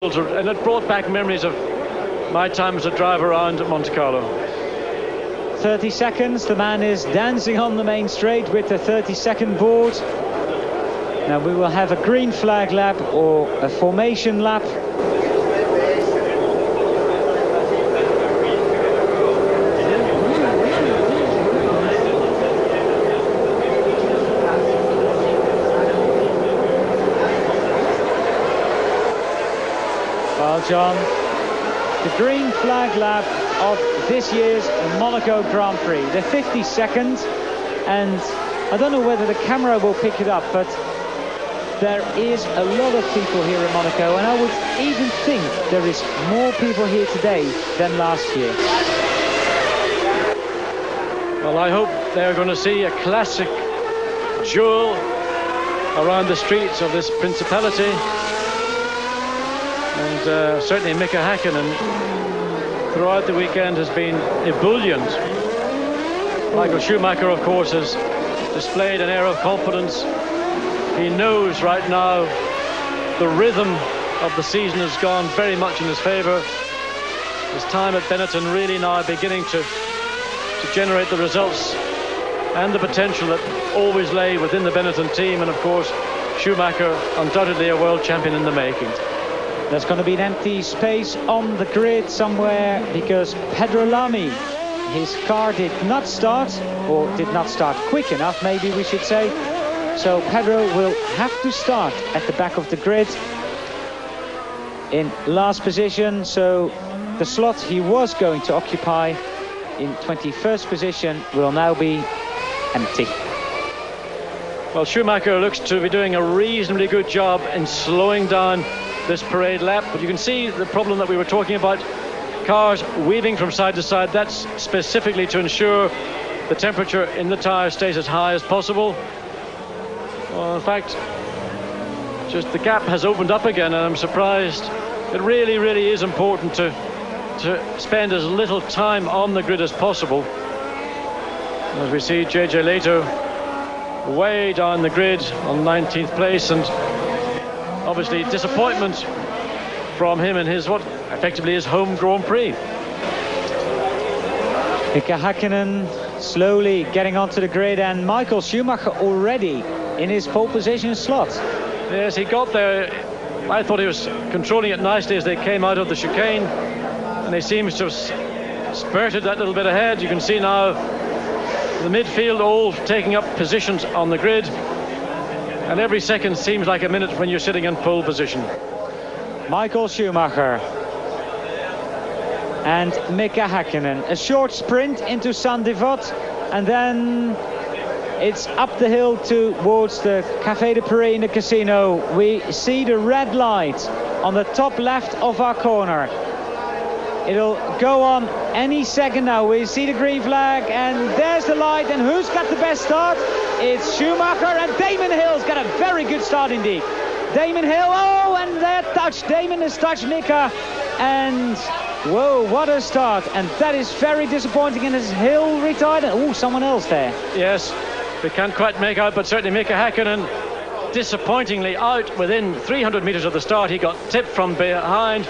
And it brought back memories of my time as a driver around Monte Carlo. 30 seconds, the man is dancing on the main straight with the 30-second board. Now we will have a green flag lap or a formation lap. Well, John, the green flag lap of this year's Monaco Grand Prix, the 52nd, and I don't know whether the camera will pick it up, but there is a lot of people here in Monaco, and I would even think there is more people here today than last year. Well, I hope they're going to see a classic jewel around the streets of this principality. And certainly Mika Häkkinen throughout the weekend has been ebullient. Michael Schumacher, of course, has displayed an air of confidence. He knows right now the rhythm of the season has gone very much in his favour. His time at Benetton really now beginning to generate the results and the potential that always lay within the Benetton team. And of course, Schumacher undoubtedly a world champion in the making. There's going to be an empty space on the grid somewhere because Pedro Lamy, his car did not start, or did not start quick enough, maybe we should say. So Pedro will have to start at the back of the grid in last position. So the slot he was going to occupy in 21st position will now be empty. Well, Schumacher looks to be doing a reasonably good job in slowing down this parade lap, but you can see the problem that we were talking about, cars weaving from side to side. That's specifically to ensure the temperature in the tyre stays as high as possible. Well, in fact, just the gap has opened up again, and I'm surprised. It really is important to spend as little time on the grid as possible. As we see JJ Leto way down the grid on 19th place, and obviously disappointment from him in his what effectively is home Grand Prix. Mika Häkkinen slowly getting onto the grid, and Michael Schumacher already in his pole position slot. Yes, he got there. I thought he was controlling it nicely as they came out of the chicane, and he seems to have spurted that little bit ahead. You can see now the midfield all taking up positions on the grid, and every second seems like a minute when you're sitting in pole position. Michael Schumacher and Mika Häkkinen. A short sprint into Saint-Devote, and then it's up the hill towards the Café de Paris in the casino. We see the red light on the top left of our corner. It'll go on any second now. We see the green flag, and there's the light. And who's got the best start? It's Schumacher, and Damon Hill's got a very good start indeed. Damon Hill, oh, and that touch. Damon has touched Mika, and whoa, what a start. And that is very disappointing. And is Hill retired? Oh, someone else there. Yes, we can't quite make out, but certainly Mika Häkkinen disappointingly out within 300 meters of the start. He got tipped from behind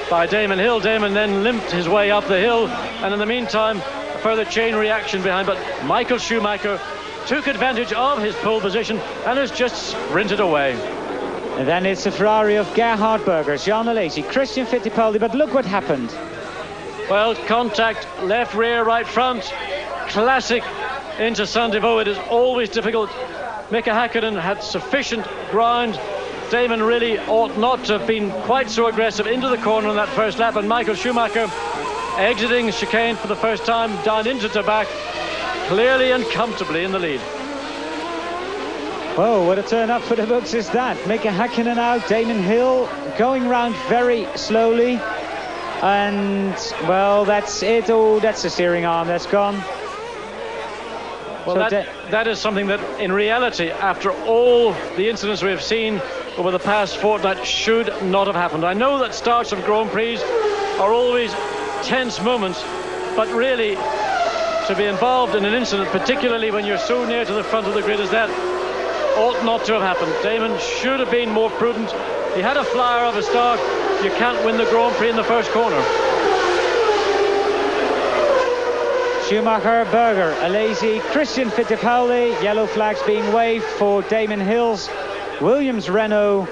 by Damon Hill. Damon then limped his way up the hill, and in the meantime a further chain reaction behind, but Michael Schumacher took advantage of his pole position and has just sprinted away. And then it's the Ferrari of Gerhard Berger, Jean Alesi, Christian Fittipaldi, but look what happened. Well, contact left rear right front, classic into Saint-Devote. It is always difficult. Mika Häkkinen had sufficient ground. Damon really ought not to have been quite so aggressive into the corner on that first lap, and Michael Schumacher exiting chicane for the first time down into Tabac, clearly and comfortably in the lead. Whoa, what a turn up for the books is that. Mika Häkkinen out, Damon Hill going round very slowly, and well, that's it. Oh, that's the steering arm, that's gone. Well, so that is something that in reality, after all the incidents we have seen over the past fortnight, should not have happened. I know that starts of Grand Prix are always tense moments, but really to be involved in an incident, particularly when you're so near to the front of the grid as that, ought not to have happened. Damon should have been more prudent. He had a flyer of a start, you can't win the Grand Prix in the first corner. Schumacher, Berger, Alesi, Christian Fittipaldi. Yellow flags being waved for Damon Hills, Williams, Renault.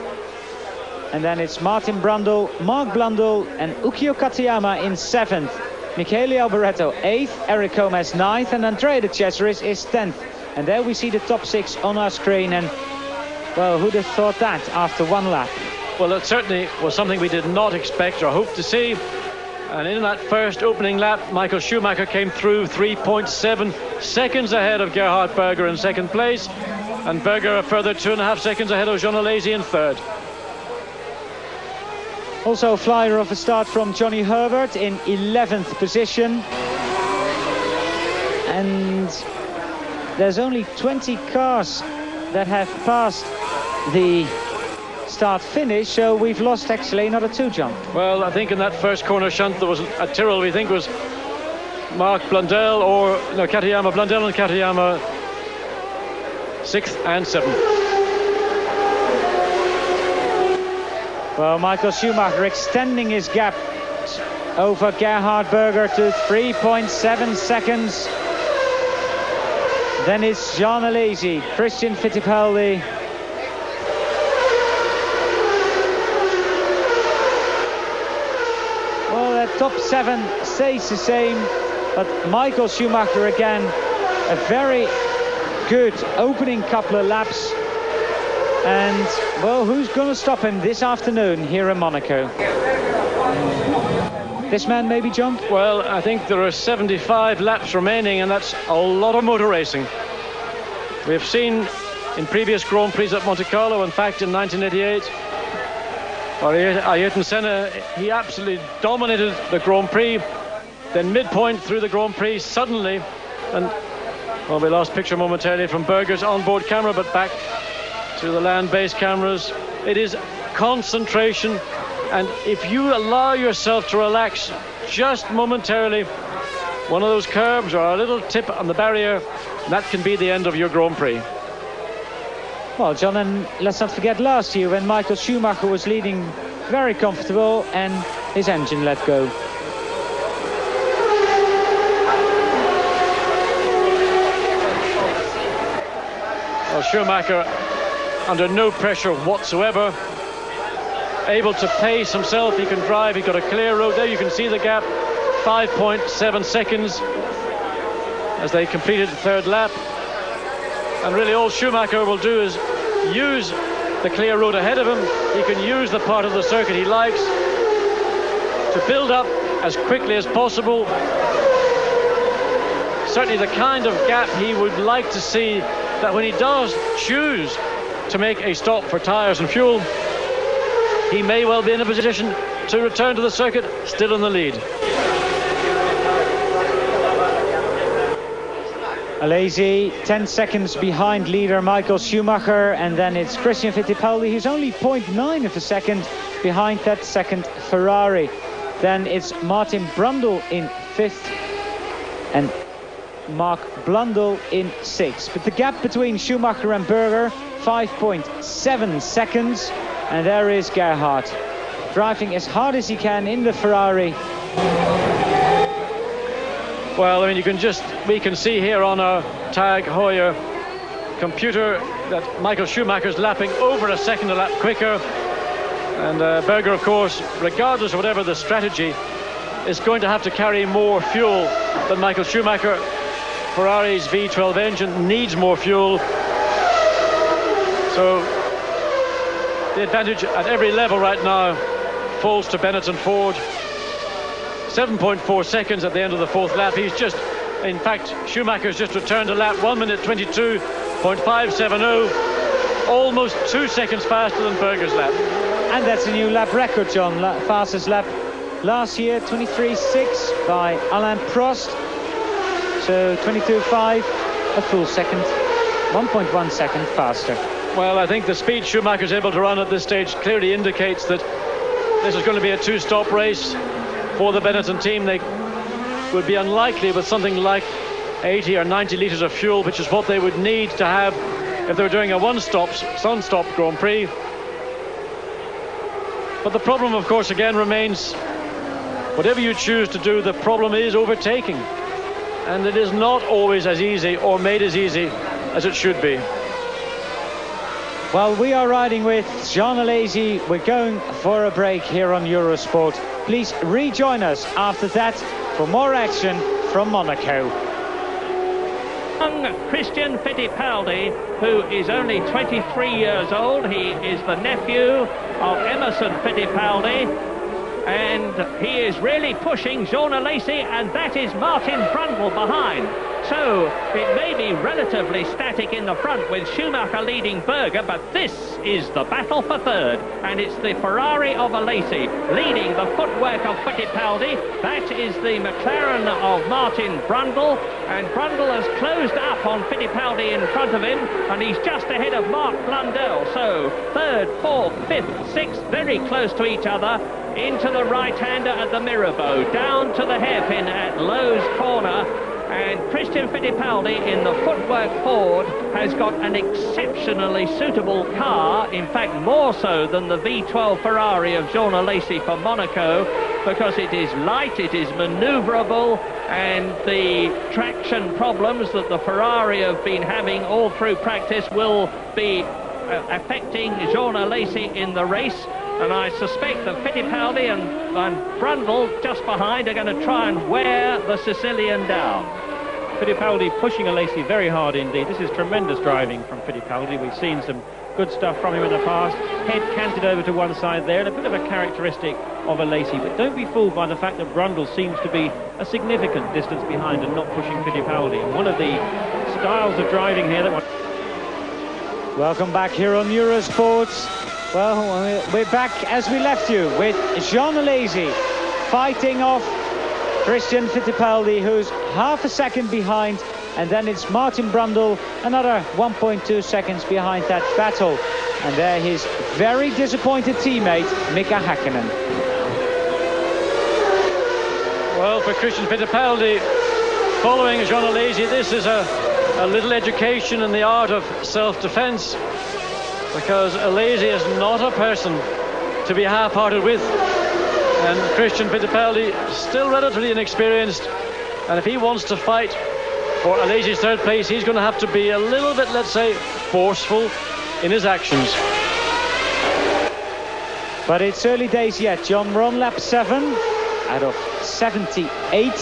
And then it's Martin Brundle, Mark Blundell and Ukio Katayama in 7th. Michele Alboreto 8th, Eric Gomez 9th, and Andrea de Cesaris is 10th. And there we see the top 6 on our screen. And, well, who'd have thought that after one lap? Well, it certainly was something we did not expect or hope to see. And in that first opening lap, Michael Schumacher came through 3.7 seconds ahead of Gerhard Berger in second place. And Berger a further 2.5 seconds ahead of Jean Alesi in third. Also a flyer of a start from Johnny Herbert in 11th position. And there's only 20 cars that have passed the start-finish, so we've lost actually another 2, John. Well, I think in that first corner shunt there was at Tyrrell, we think was Mark Blundell or no, Katayama, Blundell and Katayama 6th and 7th. Well, Michael Schumacher extending his gap over Gerhard Berger to 3.7 seconds. Then it's Jean Alesi, Christian Fittipaldi. Well, that top 7 stays the same, but Michael Schumacher again, a very good opening couple of laps. And, well, who's going to stop him this afternoon here in Monaco? This man maybe, John? Well, I think there are 75 laps remaining, and that's a lot of motor racing. We've seen in previous Grand Prix at Monte Carlo, in fact, in 1988, Ayrton Senna, he absolutely dominated the Grand Prix. Then midpoint through the Grand Prix, suddenly, and, well, we lost picture momentarily from Berger's onboard camera, but back to the land-based cameras. It is concentration, and if you allow yourself to relax just momentarily, one of those curbs or a little tip on the barrier, that can be the end of your Grand Prix. Well, John, and let's not forget last year when Michael Schumacher was leading very comfortable and his engine let go. Well, Schumacher under no pressure whatsoever, able to pace himself. He can drive, he's got a clear road there. You can see the gap, 5.7 seconds as they completed the third lap. And really all Schumacher will do is use the clear road ahead of him. He can use the part of the circuit he likes to build up as quickly as possible. Certainly the kind of gap he would like to see, that when he does choose to make a stop for tyres and fuel, he may well be in a position to return to the circuit still in the lead. Alesi 10 seconds behind leader Michael Schumacher, and then it's Christian Fittipaldi, who's only 0.9 of a second behind that second Ferrari. Then it's Martin Brundle in 5th and Mark Blundell in 6th. But the gap between Schumacher and Berger, 5.7 seconds. And there is Gerhard, driving as hard as he can in the Ferrari. Well, I mean, we can see here on our Tag Heuer computer that Michael Schumacher's lapping over a second a lap quicker. And Berger, of course, regardless of whatever the strategy, is going to have to carry more fuel than Michael Schumacher. Ferrari's V12 engine needs more fuel. So the advantage at every level right now falls to Benetton Ford. 7.4 seconds at the end of the fourth lap. He's just, in fact, Schumacher's just returned a lap, 1 minute 22.570, almost 2 seconds faster than Berger's lap. And that's a new lap record, John. Fastest lap last year, 23.6 by Alain Prost. So 22.5, a full second, 1.1 second faster. Well, I think the speed Schumacher's able to run at this stage clearly indicates that this is going to be a two-stop race for the Benetton team. They would be unlikely with something like 80 or 90 litres of fuel, which is what they would need to have if they were doing a one-stop Grand Prix. But the problem, of course, again remains, whatever you choose to do, the problem is overtaking. And it is not always as easy or made as easy as it should be. Well, we are riding with Jean Alesi. We're going for a break here on Eurosport. Please rejoin us after that for more action from Monaco. Christian Fittipaldi, who is only 23 years old. He is the nephew of Emerson Fittipaldi, and he is really pushing Jean Alesi, and that is Martin Brundle behind. So it may be relatively static in the front with Schumacher leading Berger, but this is the battle for third, and it's the Ferrari of Alesi leading the footwork of Fittipaldi. That is the McLaren of Martin Brundle, and Brundle has closed up on Fittipaldi in front of him, and he's just ahead of Mark Blundell. So third, fourth, fifth, sixth, very close to each other. Into the right-hander at the Mirabeau, down to the hairpin at Lowe's corner. And Christian Fittipaldi in the footwork forward has got an exceptionally suitable car, in fact more so than the V12 Ferrari of Jean Alesi for Monaco, because it is light, it is manoeuvrable, and the traction problems that the Ferrari have been having all through practice will be affecting Jean Alesi in the race. And I suspect that Fittipaldi and Brundle just behind are going to try and wear the Sicilian down. Fittipaldi pushing Alesi very hard indeed. This is tremendous driving from Fittipaldi. We've seen some good stuff from him in the past. Head canted over to one side there, and a bit of a characteristic of Alesi. But don't be fooled by the fact that Brundle seems to be a significant distance behind and not pushing Fittipaldi. And one of the styles of driving here that... Welcome back here on Eurosports. Well, we're back as we left you with Jean Alesi fighting off Christian Fittipaldi, who's half a second behind, and then it's Martin Brundle, another 1.2 seconds behind that battle. And there his very disappointed teammate, Mika Häkkinen. Well, for Christian Fittipaldi, following Jean Alesi, this is a little education in the art of self-defense, because Alesi is not a person to be half-hearted with, and Christian Fittipaldi still relatively inexperienced, and if he wants to fight for Alesi's third place, he's going to have to be a little bit, let's say, forceful in his actions. But it's early days yet, John. We're on lap 7 out of 78,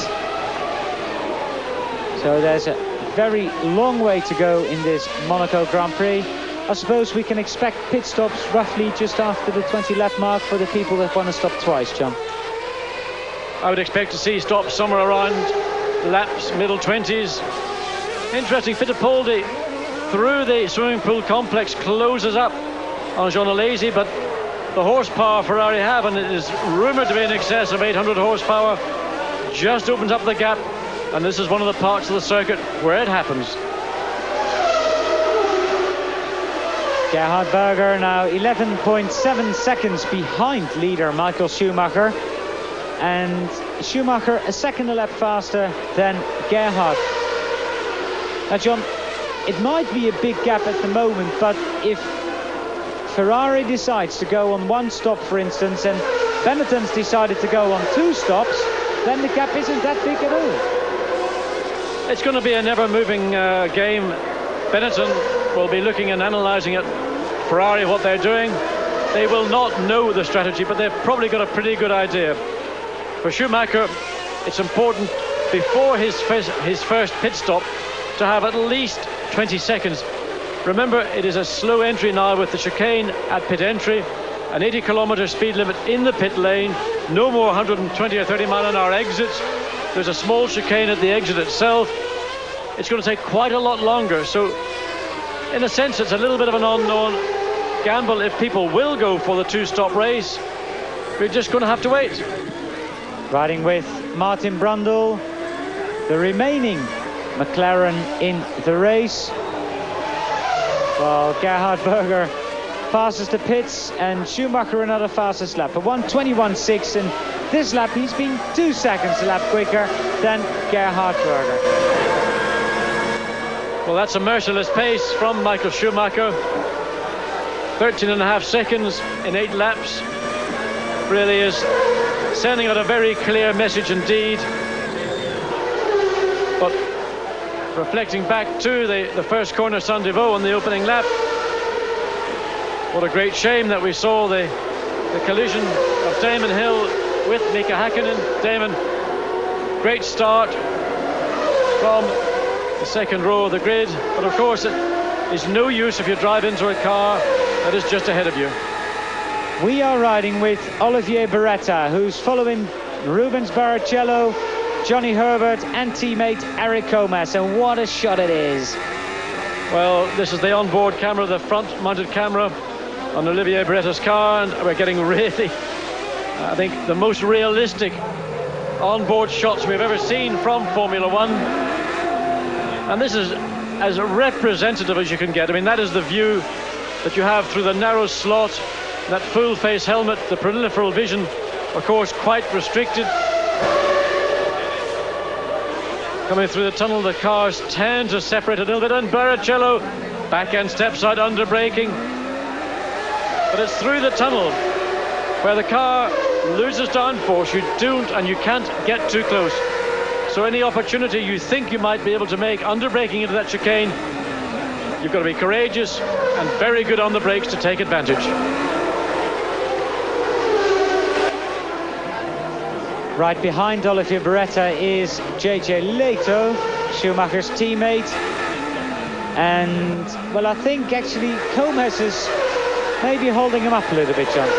so there's a very long way to go in this Monaco Grand Prix. I suppose we can expect pit stops roughly just after the 20 lap mark for the people that want to stop twice, John. I would expect to see stops somewhere around laps middle 20s. Interesting, Fittipaldi through the swimming pool complex closes up on Jean Alesi, but the horsepower Ferrari have, and it is rumoured to be in excess of 800 horsepower, just opens up the gap, and this is one of the parts of the circuit where it happens. Gerhard Berger now 11.7 seconds behind leader Michael Schumacher, and Schumacher a second a lap faster than Gerhard. Now, John, it might be a big gap at the moment, but if Ferrari decides to go on one stop, for instance, and Benetton's decided to go on 2 stops, then the gap isn't that big at all. It's going to be a never-moving game. Benetton will be looking and analysing at Ferrari, what they're doing. They will not know the strategy, but they've probably got a pretty good idea. For Schumacher, it's important before his first pit stop to have at least 20 seconds. Remember, it is a slow entry now with the chicane at pit entry, an 80-kilometre speed limit in the pit lane, no more 120 or 30 mile an hour exits. There's a small chicane at the exit itself. It's going to take quite a lot longer, so in a sense it's a little bit of an unknown gamble if people will go for the 2-stop race. We're just going to have to wait. Riding with Martin Brundle, the remaining McLaren in the race. Well, Gerhard Berger passes the pits, and Schumacher another fastest lap, a 1:21.6, and this lap he's been 2 seconds a lap quicker than Gerhard Berger. Well, that's a merciless pace from Michael Schumacher. 13.5 seconds in 8 laps. really is sending out a very clear message indeed. But reflecting back to the first corner Saint-Devoux on the opening lap, what a great shame that we saw the collision of Damon Hill with Mika Hakkinen. Damon, great start from the second row of the grid, but of course it is no use if you drive into a car that is just ahead of you. We are riding with Olivier Beretta, who's following Rubens Barrichello, Johnny Herbert and teammate Eric Comas, and what a shot it is. Well, this is the onboard camera, the front-mounted camera on Olivier Beretta's car, and we're getting really, I think, the most realistic onboard shots we've ever seen from Formula One. And this is as representative as you can get. I mean, that is the view that you have through the narrow slot, that full face helmet, the peripheral vision, of course, quite restricted. Coming through the tunnel, the cars tend to separate a little bit, and Barrichello back end steps out under braking. But it's through the tunnel where the car loses downforce. You don't and you can't get too close. So any opportunity you think you might be able to make under braking into that chicane, you've got to be courageous and very good on the brakes to take advantage. Right behind Olivier Beretta is JJ Leto, Schumacher's teammate. And, well, I think actually Comas is maybe holding him up a little bit, John.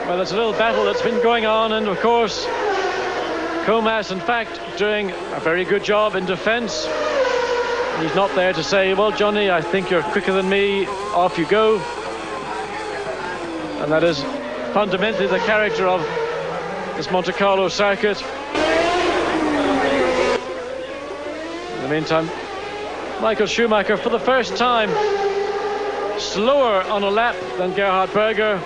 Well, it's a little battle that's been going on, and of course Comas, in fact, doing a very good job in defence. He's not there to say, well, Johnny, I think you're quicker than me, off you go. And that is fundamentally the character of this Monte Carlo circuit. In the meantime, Michael Schumacher, for the first time, slower on a lap than Gerhard Berger.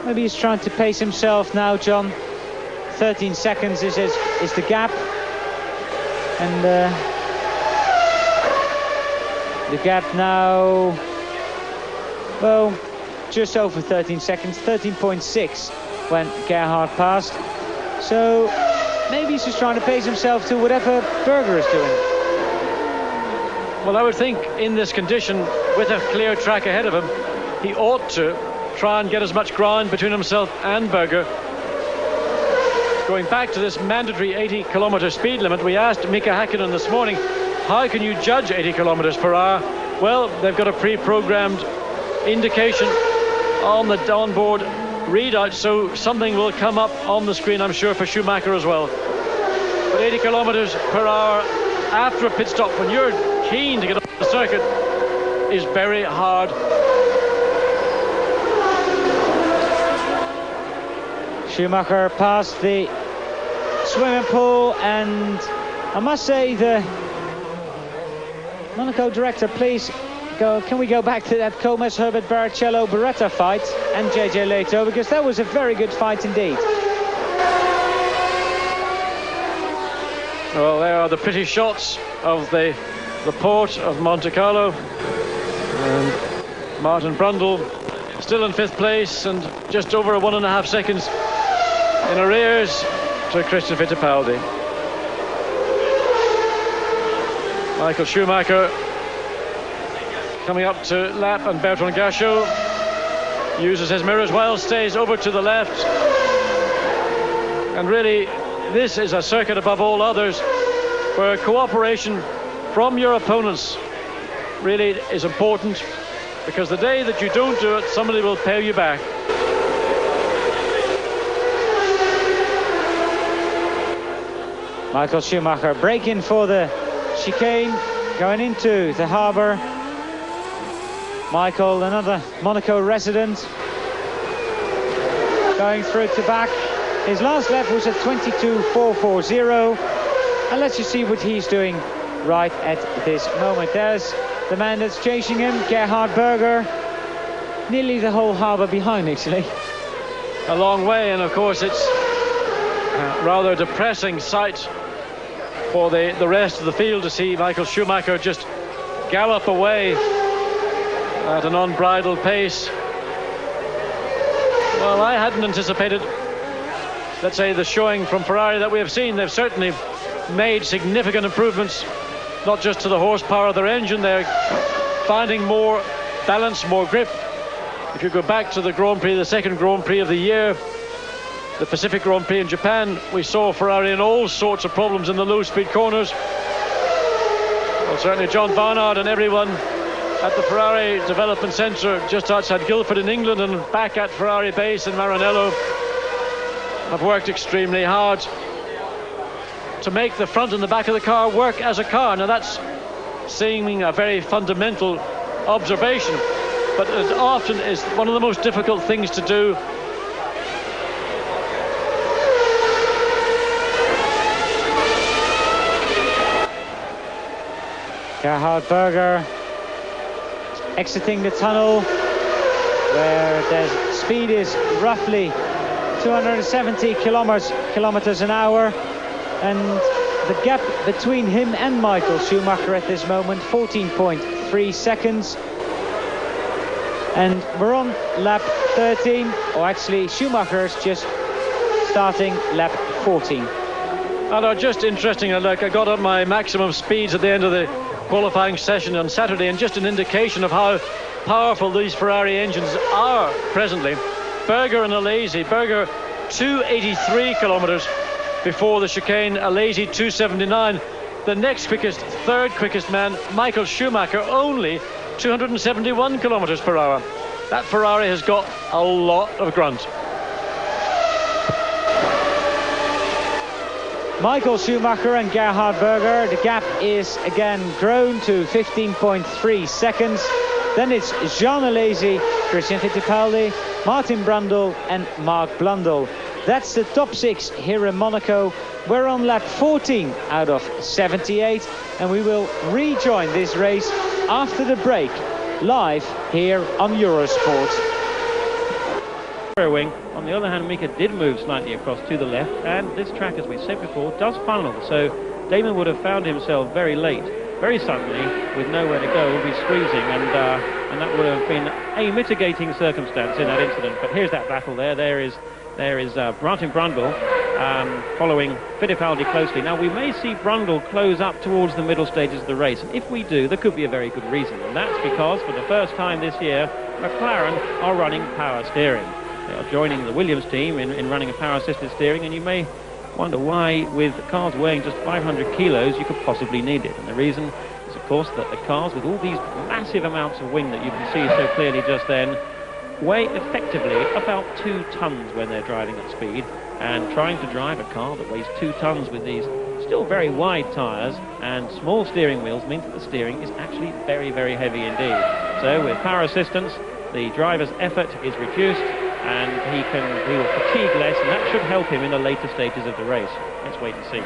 Maybe he's trying to pace himself now, John. 13 seconds is the gap. And the gap now, well, just over 13 seconds, 13.6 when Gerhard passed. So maybe he's just trying to pace himself to whatever Berger is doing. Well, I would think in this condition, with a clear track ahead of him, he ought to try and get as much ground between himself and Berger. Going back to this mandatory 80-kilometer speed limit, we asked Mika Hakkinen this morning, how can you judge 80 kilometers per hour? Well, they've got a pre-programmed indication on the onboard readout, so something will come up on the screen, I'm sure, for Schumacher as well. But 80 kilometers per hour after a pit stop, when you're keen to get off the circuit, is very hard. Schumacher passed the swimming pool, and I must say the Monaco director, please go. Can we go back to that Comas, Herbert, Barrichello, Beretta fight and JJ Leto, because that was a very good fight indeed. Well, there are the pretty shots of the port of Monte Carlo, and Martin Brundle still in 5th place and just over 1.5 seconds in arrears to Christian Fittipaldi. Michael Schumacher coming up to lap, and Bertrand Gachot uses his mirrors well, stays over to the left. And really, this is a circuit above all others where cooperation from your opponents really is important, because the day that you don't do it, somebody will pay you back. Michael Schumacher braking for the chicane, going into the harbour. Michael, another Monaco resident, going through to back. His last lap was at 22.440, and let's just see what he's doing right at this moment. There's the man that's chasing him, Gerhard Berger. Nearly the whole harbour behind, actually. A long way, and of course it's a rather depressing sight for the rest of the field to see Michael Schumacher just gallop away at an unbridled pace. Well, I hadn't anticipated, let's say, the showing from Ferrari that we have seen. They've certainly made significant improvements, not just to the horsepower of their engine. They're finding more balance, more grip. If you go back to the Grand Prix, the second Grand Prix of the year, the Pacific Grand Prix in Japan, we saw Ferrari in all sorts of problems in the low-speed corners. Well, certainly John Barnard and everyone at the Ferrari Development Centre just outside Guildford in England and back at Ferrari base in Maranello have worked extremely hard to make the front and the back of the car work as a car. Now that's seeming a very fundamental observation, but it often is one of the most difficult things to do. Gerhard Berger exiting the tunnel where the speed is roughly 270 kilometers an hour, and the gap between him and Michael Schumacher at this moment 14.3 seconds, and we're on lap 13, or actually Schumacher's just starting lap 14. And just interesting, look, I got up my maximum speeds at the end of the qualifying session on Saturday, and just an indication of how powerful these Ferrari engines are presently. Berger and Alesi, Berger 283 kilometers before the chicane, Alesi 279. The next quickest, third quickest man, Michael Schumacher, only 271 kilometers per hour. That Ferrari has got a lot of grunt. Michael Schumacher and Gerhard Berger, the gap is again grown to 15.3 seconds. Then it's Jean Alesi, Christian Fittipaldi, Martin Brundle and Mark Blundell. That's the top six here in Monaco. We're on lap 14 out of 78, and we will rejoin this race after the break, live here on Eurosport. Wing. On the other hand, Mika did move slightly across to the left, and this track, as we said before, does funnel, so Damon would have found himself very late, very suddenly, with nowhere to go, would be squeezing, and that would have been a mitigating circumstance in that incident. But here's that battle there. There is Martin Brundle following Fittipaldi closely. Now, we may see Brundle close up towards the middle stages of the race, and if we do, there could be a very good reason, and that's because for the first time this year, McLaren are running power steering. They are joining the Williams team in running a power-assisted steering, and you may wonder why, with cars weighing just 500 kilos, you could possibly need it. And the reason is, of course, that the cars, with all these massive amounts of wing that you can see so clearly just then, weigh effectively about 2 tons when they're driving at speed. And trying to drive a car that weighs 2 tons with these still very wide tyres and small steering wheels means that the steering is actually very, very heavy indeed. So with power assistance, the driver's effort is reduced, and he will fatigue less, and that should help him in the later stages of the race. Let's wait and see.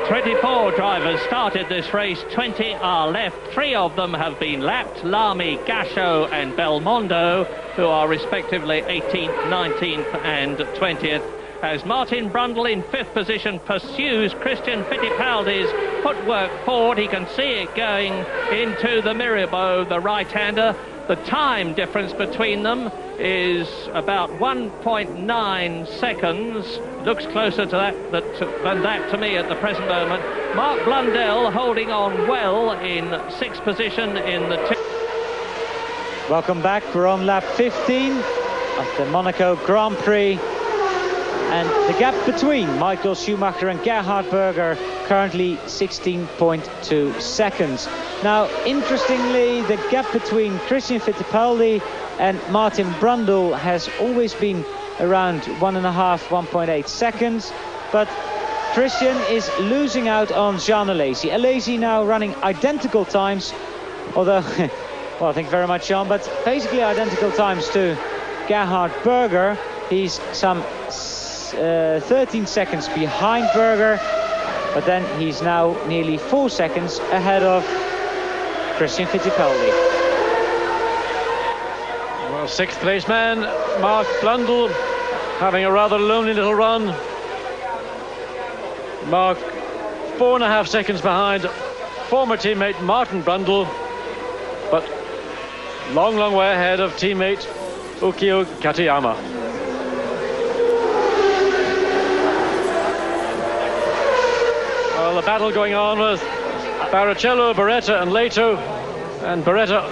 24 drivers started this race, 20 are left. 3 of them have been lapped, Lamy, Gasho and Belmondo, who are respectively 18th, 19th and 20th. As Martin Brundle in 5th position pursues Christian Fittipaldi's footwork forward. He can see it going into the Mirabeau, the right-hander. The time difference between them is about 1.9 seconds. Looks closer to than that to me at the present moment. Mark Blundell holding on well in 6th position in the... Welcome back. We're on lap 15 of the Monaco Grand Prix. And the gap between Michael Schumacher and Gerhard Berger currently 16.2 seconds. Now, interestingly, the gap between Christian Fittipaldi and Martin Brundle has always been around 1.8 seconds. But Christian is losing out on Jean Alesi. Alesi now running identical times, although, well, thank you very much, Jean, but basically identical times to Gerhard Berger. He's some 13 seconds behind Berger, but then he's now nearly 4 seconds ahead of Christian Fittipaldi. Well, 6th place man Mark Blundell having a rather lonely little run. Mark 4.5 seconds behind former teammate Martin Brundle, but long, long way ahead of teammate Ukio Katayama. Well, the battle going on with Barrichello, Beretta and Leto, and Beretta,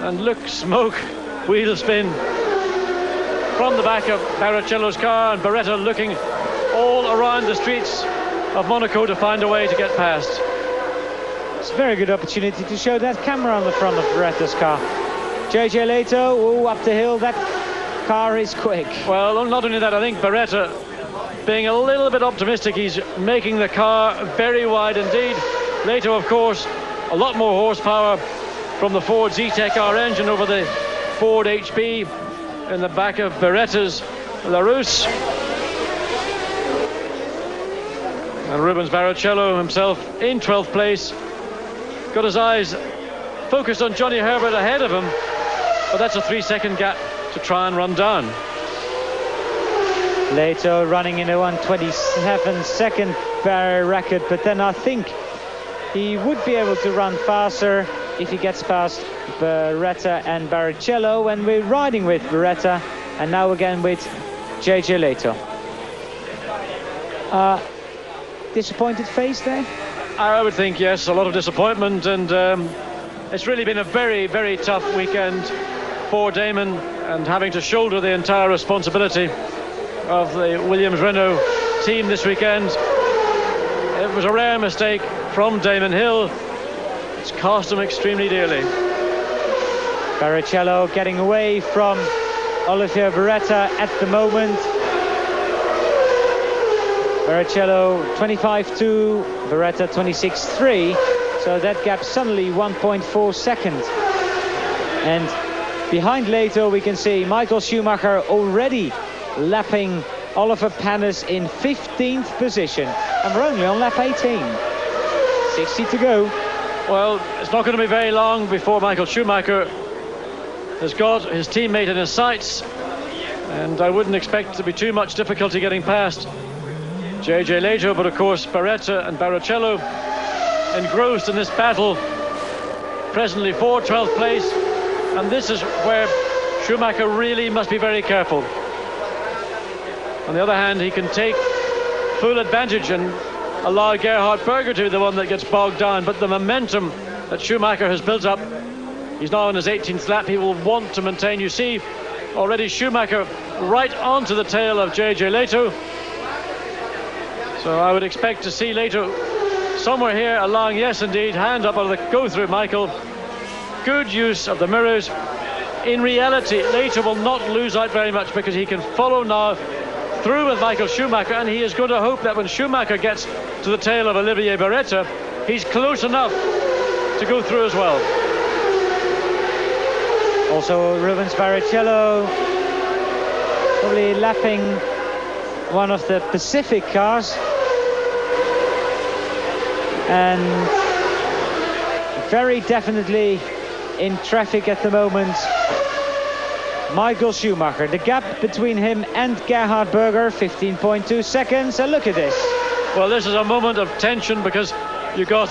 and look, smoke, wheel spin from the back of Barrichello's car, and Beretta looking all around the streets of Monaco to find a way to get past. It's a very good opportunity to show that camera on the front of Beretta's car. JJ Leto, up the hill, that car is quick. Well, not only that, I think Beretta, being a little bit optimistic, he's making the car very wide indeed. Leto, of course, a lot more horsepower from the Ford Z-Tech-R engine over the Ford HB in the back of Beretta's LaRousse. And Rubens Barrichello himself in 12th place. Got his eyes focused on Johnny Herbert ahead of him, but that's a 3-second gap to try and run down. Leto running in a 1:27-second record, but then I think he would be able to run faster if he gets past Beretta and Barrichello, and we're riding with Beretta and now again with JJ Leto. Disappointed face there? I would think yes, a lot of disappointment, and it's really been a very, very tough weekend for Damon, and having to shoulder the entire responsibility of the Williams-Renault team this weekend. It was a rare mistake from Damon Hill. It's cost him extremely dearly. Barrichello getting away from Olivier Beretta at the moment. Barrichello 25.2, Beretta 26.3, so that gap suddenly 1.4 seconds. And behind Leto we can see Michael Schumacher already lapping Oliver Panis in 15th position, and we're only on lap 18. 60 to go. Well, it's not going to be very long before Michael Schumacher has got his teammate in his sights, and I wouldn't expect to be too much difficulty getting past JJ Leto, but of course Beretta and Barrichello engrossed in this battle presently for 12th place, and this is where Schumacher really must be very careful. On the other hand, he can take full advantage and allow Gerhard Berger to be the one that gets bogged down, but the momentum that Schumacher has built up, he's now on his 18th lap, he will want to maintain. You see already Schumacher right onto the tail of JJ Leto, so I would expect to see Leto somewhere here allowing, yes indeed, hand up on the go through Michael. Good use of the mirrors. In reality, Leto will not lose out very much because he can follow now through with Michael Schumacher, and he is going to hope that when Schumacher gets to the tail of Olivier Beretta, he's close enough to go through as well. Also Rubens Barrichello probably lapping one of the Pacific cars, and very definitely in traffic at the moment, Michael Schumacher. The gap between him and Gerhard Berger, 15.2 seconds, and look at this. Well, this is a moment of tension because you got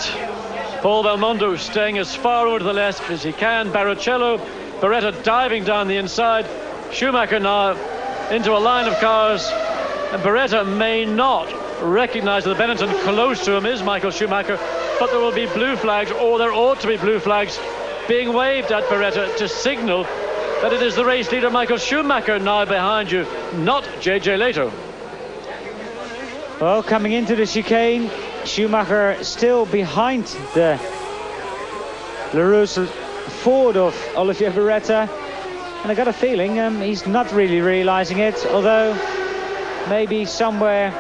Paul Belmondo staying as far over to the left as he can, Barrichello, Beretta diving down the inside, Schumacher now into a line of cars, and Beretta may not recognize that the Benetton close to him is Michael Schumacher, but there will be blue flags, or there ought to be blue flags being waved at Beretta to signal that it is the race leader Michael Schumacher now behind you, not JJ Leto. Well, coming into the chicane, Schumacher still behind the LaRousse Ford of Olivier Beretta, and I got a feeling he's not really realizing it, although maybe somewhere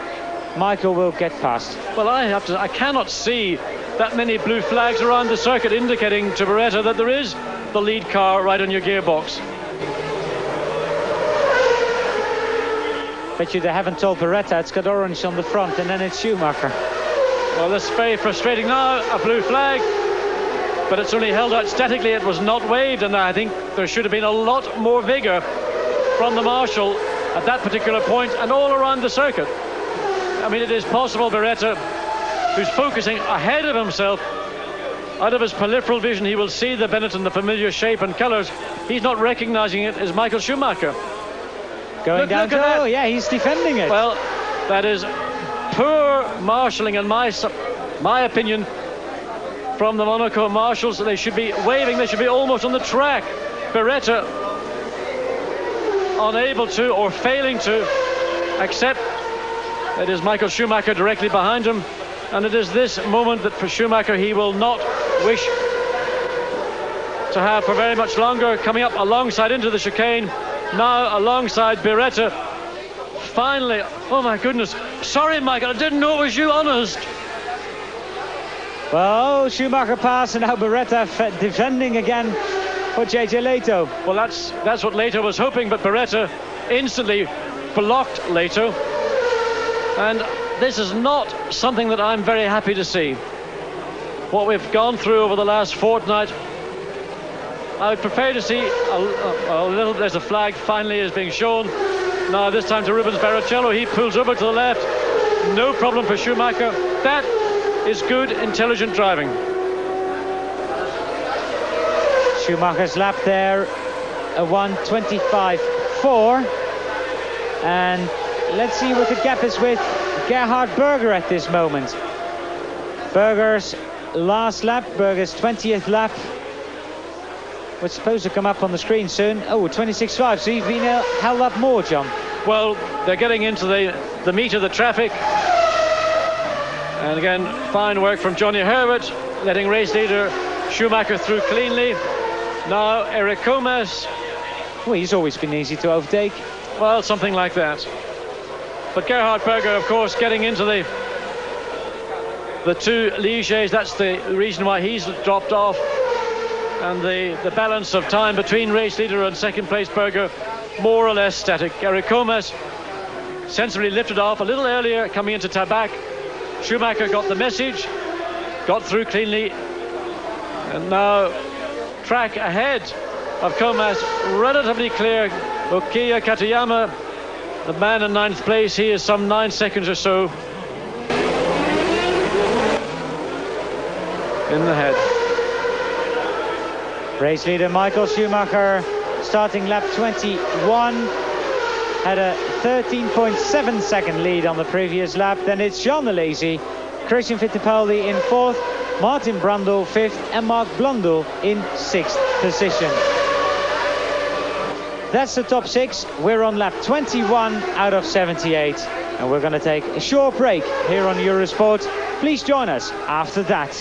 Michael will get past. Well, I cannot see that many blue flags around the circuit indicating to Beretta that there is the lead car right on your gearbox. Bet you they haven't told Beretta it's got orange on the front, and then it's Schumacher. Well, this is very frustrating now, a blue flag, but it's only held out statically, it was not waved, and I think there should have been a lot more vigour from the marshal at that particular point and all around the circuit. I mean, it is possible Beretta, who's focusing ahead of himself, out of his peripheral vision, he will see the Benetton, the familiar shape and colours. He's not recognising it as Michael Schumacher. Going down. Oh, yeah, he's defending it. Well, that is poor marshalling, in my opinion, from the Monaco marshals. They should be waving. They should be almost on the track. Beretta unable to, or failing to, accept it is Michael Schumacher directly behind him. And it is this moment that for Schumacher he will not wish to have for very much longer. Coming up alongside into the chicane, now alongside Beretta. Finally, oh my goodness, sorry Michael, I didn't know it was you, honest. Well, Schumacher passed, and now Beretta defending again for JJ Leto. Well, that's what Leto was hoping, but Beretta instantly blocked Leto. And this is not something that I'm very happy to see. What we've gone through over the last fortnight, I would prefer to see a little. There's a flag finally is being shown. Now this time to Rubens Barrichello. He pulls over to the left. No problem for Schumacher. That is good, intelligent driving. Schumacher's lap there, a 1:25.4. And let's see what the gap is with Gerhard Berger at this moment. Berger's last lap, Berger's 20th lap. What's supposed to come up on the screen soon? Oh, 26.5. So he's been held up more, John. Well, they're getting into the meat of the traffic. And again, fine work from Johnny Herbert, letting race leader Schumacher through cleanly. Now Eric Comas. Well, he's always been easy to overtake. Well, something like that. But Gerhard Berger, of course, getting into the two Ligiers. That's the reason why he's dropped off. And the balance of time between race leader and second place Berger more or less static. Eric Comas sensibly lifted off a little earlier coming into Tabac. Schumacher got the message, got through cleanly, and now track ahead of Comas, relatively clear. Ukiya Katayama, the man in 9th place, he is some 9 seconds or so in the head. Race leader Michael Schumacher, starting lap 21, had a 13.7 second lead on the previous lap. Then it's Jean Alesi, Christian Fittipaldi in 4th, Martin Brundle 5th, and Mark Blundell in 6th position. That's the top 6. We're on lap 21 out of 78, and we're going to take a short break here on Eurosport. Please join us after that.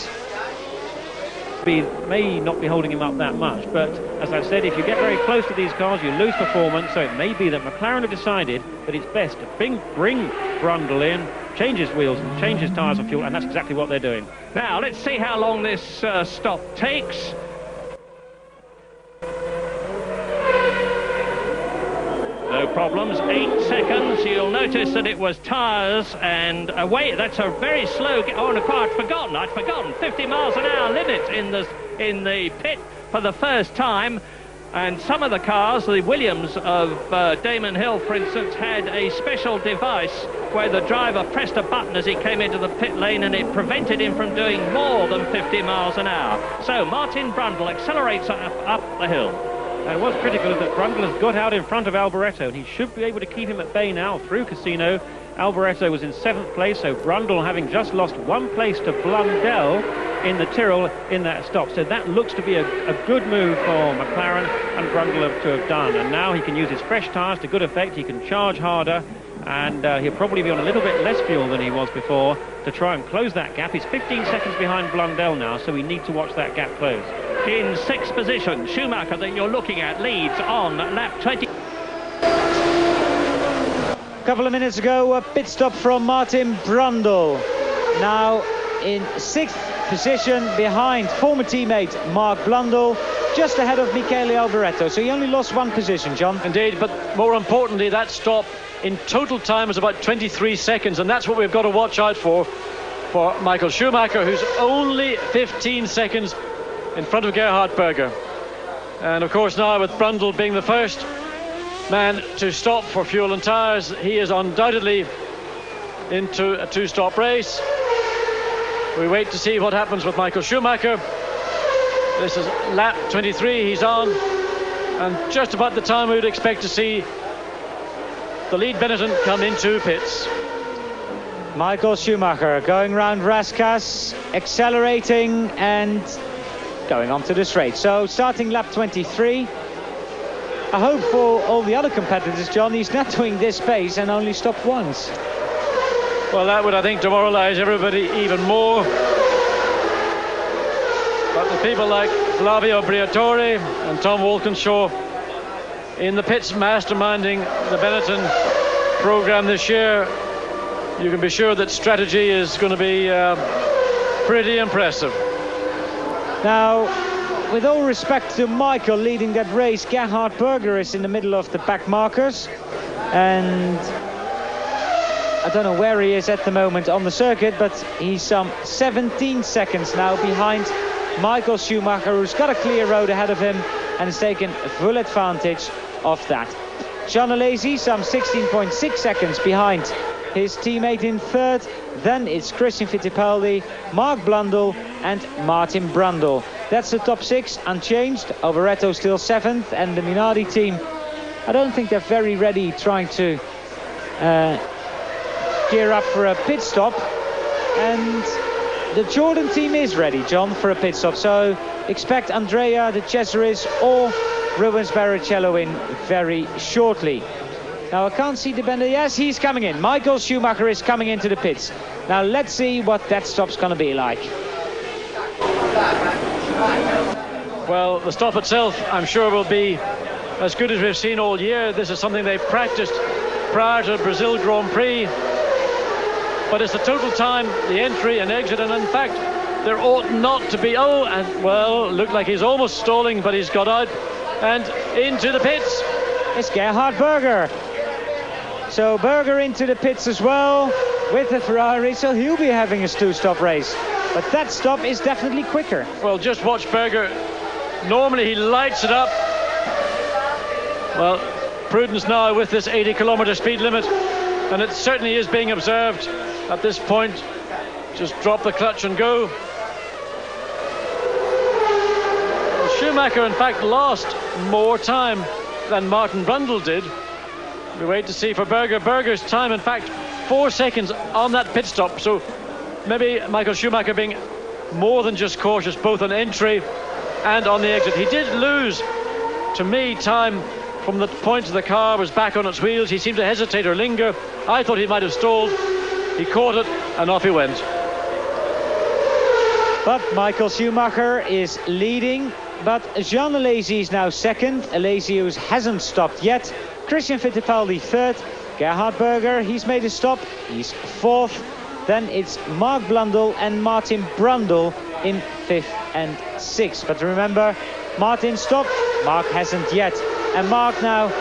May not be holding him up that much, but as I've said, if you get very close to these cars you lose performance. So it may be that McLaren have decided that it's best to bring Brundle in, change his wheels and change his tyres and fuel, and that's exactly what they're doing. Now let's see how long this stop takes. No problems, 8 seconds. You'll notice that it was tyres and away. That's a very slow. Oh, no, I'd forgotten. 50 miles an hour limit in the pit for the first time. And some of the cars, the Williams of Damon Hill, for instance, had a special device where the driver pressed a button as he came into the pit lane, and it prevented him from doing more than 50 miles an hour. So Martin Brundle accelerates up the hill. And what's critical is that Brundle has got out in front of Alboreto, and he should be able to keep him at bay now through Casino. Alboreto was in 7th place, so Brundle having just lost 1 place to Blundell in the Tyrrell in that stop. So that looks to be a good move for McLaren and Brundle to have done. And now he can use his fresh tyres to good effect. He can charge harder, and he'll probably be on a little bit less fuel than he was before to try and close that gap. He's 15 seconds behind Blundell now, so we need to watch that gap close. In 6th position, Schumacher, that you're looking at, leads on lap 20. A couple of minutes ago, a pit stop from Martin Brundle. Now in 6th position behind former teammate Mark Blundell, just ahead of Michele Alboreto. So he only lost 1 position, John. Indeed, but more importantly, that stop in total time was about 23 seconds, and that's what we've got to watch out for Michael Schumacher, who's only 15 seconds in front of Gerhard Berger. And of course now with Brundle being the first man to stop for fuel and tyres, he is undoubtedly into a 2-stop race. We wait to see what happens with Michael Schumacher. This is lap 23 he's on, and just about the time we would expect to see the lead Benetton come into pits. Michael Schumacher going round Raskas, accelerating and going on to the straight. So starting lap 23. I hope for all the other competitors, John, he's not doing this pace and only stopped once. Well, that would, I think, demoralise everybody even more. But the people like Flavio Briatore and Tom Walkinshaw in the pits masterminding the Benetton programme this year, you can be sure that strategy is going to be pretty impressive. Now, with all respect to Michael leading that race, Gerhard Berger is in the middle of the back markers. And I don't know where he is at the moment on the circuit, but he's some 17 seconds now behind Michael Schumacher, who's got a clear road ahead of him and has taken full advantage of that. Jean Alesi some 16.6 seconds behind his teammate in third. Then it's Christian Fittipaldi, Mark Blundell and Martin Brundle. That's the top six, unchanged. Alboreto still seventh, and the Minardi team, I don't think they're very ready trying to gear up for a pit stop. And the Jordan team is ready, John, for a pit stop. So expect Andrea de Cesaris or Rubens Barrichello in very shortly. Now I can't see the bender. Yes, he's coming in. Michael Schumacher is coming into the pits. Now let's see what that stop's going to be like. Well, the stop itself, I'm sure, will be as good as we've seen all year. This is something they practiced prior to the Brazil Grand Prix. But it's the total time, the entry and exit, and in fact, there ought not to be. Oh, and well, looked like he's almost stalling, but he's got out and into the pits. It's Gerhard Berger. So Berger into the pits as well with the Ferrari, so he'll be having his two-stop race. But that stop is definitely quicker. Well, just watch Berger. Normally he lights it up. Well, prudence now with this 80-kilometer speed limit, and it certainly is being observed at this point. Just drop the clutch and go. Well, Schumacher, in fact, lost more time than Martin Brundle did. We wait to see for Berger. Berger's time, in fact, 4 seconds on that pit stop. So maybe Michael Schumacher being more than just cautious, both on entry and on the exit. He did lose, to me, time from the point the car was back on its wheels. He seemed to hesitate or linger. I thought he might have stalled. He caught it and off he went. But Michael Schumacher is leading. But Jean Alesi is now second. Alesi, who hasn't stopped yet. Christian Fittipaldi third. Gerhard Berger, he's made a stop. He's fourth. Then it's Mark Blundell and Martin Brundle in fifth and sixth. But remember, Martin stopped. Mark hasn't yet. And Martin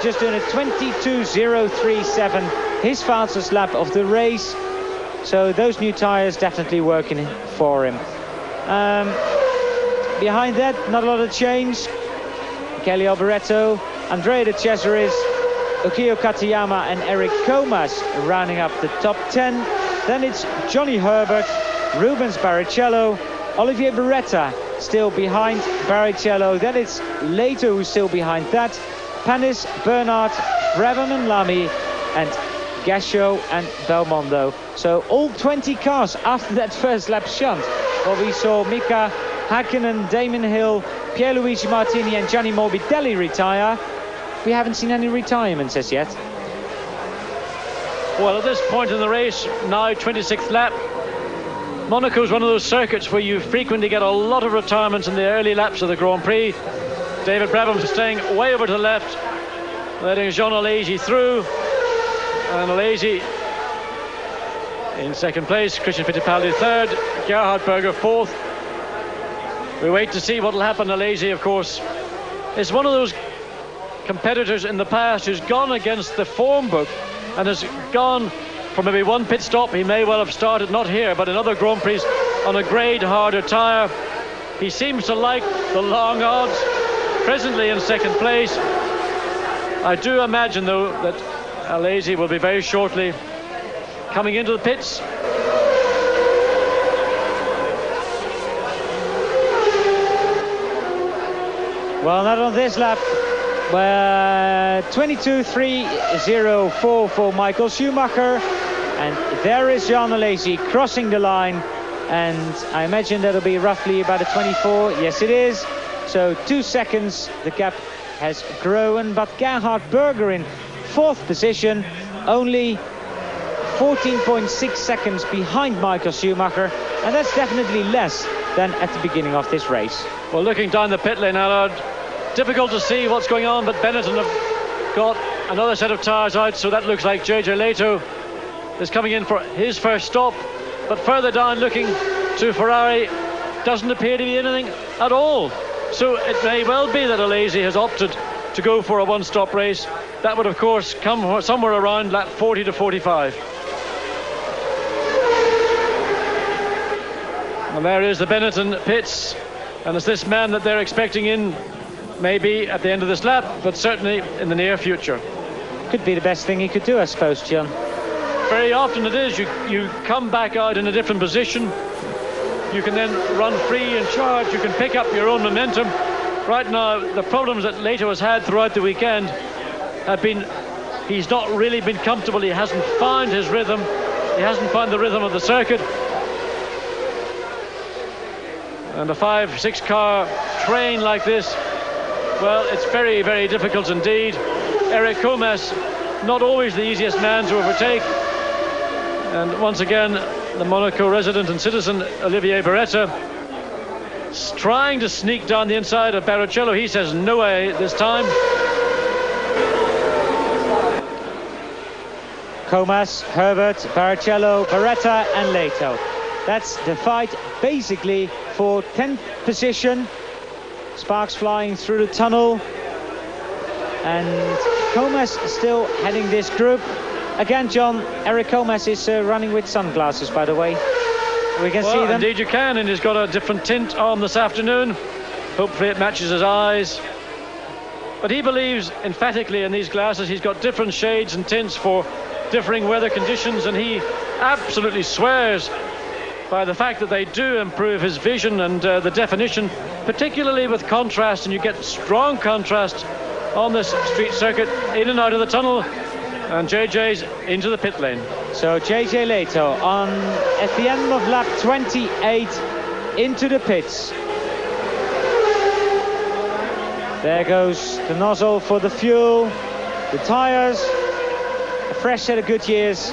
just doing a 22.037. His fastest lap of the race. So those new tyres definitely working for him. Behind that, not a lot of change. Kelly Alboreto, Andrea de Cesaris, Ukio Katayama and Eric Comas rounding up the top 10. Then it's Johnny Herbert, Rubens Barrichello, Olivier Beretta still behind Barrichello. Then it's Leto who's still behind that. Panis, Bernard, Brabham and Lamy, and Gasho and Belmondo. So all 20 cars after that first lap shunt. Well, we saw Mika Hakkinen, Damon Hill, Pierluigi Martini and Gianni Morbidelli retire. We haven't seen any retirements as yet. Well, at this point in the race, now 26th lap, Monaco is one of those circuits where you frequently get a lot of retirements in the early laps of the Grand Prix. David Brabham staying way over to the left, letting Jean Alesi through. And Alesi in second place, Christian Fittipaldi third, Gerhard Berger fourth. We wait to see what will happen. Alesi, of course, is one of those competitors in the past who's gone against the form book and has gone for maybe one pit stop. He may well have started, not here, but in other Grand Prix on a grade harder tyre. He seems to like the long odds, presently in second place. I do imagine, though, that Alesi will be very shortly coming into the pits. Well, not on this lap. 22.304 for Michael Schumacher. And there is Jean Alesi crossing the line. And I imagine that'll be roughly about a 24. Yes, it is. So 2 seconds, the gap has grown. But Gerhard Berger in 4th position, only 14.6 seconds behind Michael Schumacher. And that's definitely less than at the beginning of this race. Well, looking down the pit lane, Allard, difficult to see what's going on, but Benetton have got another set of tyres out, so that looks like JJ Leto is coming in for his first stop. But further down, looking to Ferrari, doesn't appear to be anything at all. So it may well be that Alesi has opted to go for a one-stop race. That would, of course, come somewhere around lap 40 to 45. And there is the Benetton pits, and it's this man that they're expecting in, maybe at the end of this lap, but certainly in the near future. Could be the best thing he could do, I suppose, John. Very often it is. You come back out in a different position. You can then run free and charge. You can pick up your own momentum. Right now, the problems that Leto has had throughout the weekend have been, he's not really been comfortable. He hasn't found his rhythm. He hasn't found the rhythm of the circuit. And a 5-6 car train like this, well, it's very, very difficult indeed. Eric Comas, not always the easiest man to overtake. And once again, the Monaco resident and citizen Olivier Beretta trying to sneak down the inside of Barrichello. He says no way this time. Comas, Herbert, Barrichello, Beretta and Leto. That's the fight basically for 10th position. Sparks flying through the tunnel. And Comas still heading this group. Again, John, Eric Comas is running with sunglasses, by the way. We can see them. Indeed you can, and he's got a different tint on this afternoon. Hopefully it matches his eyes. But he believes emphatically in these glasses. He's got different shades and tints for differing weather conditions, and he absolutely swears by the fact that they do improve his vision and the definition, particularly with contrast, and you get strong contrast on this street circuit, in and out of the tunnel. And JJ's into the pit lane. So JJ Leto on at the end of lap 28 into the pits. There goes the nozzle for the fuel, the tires, a fresh set of Goodyears,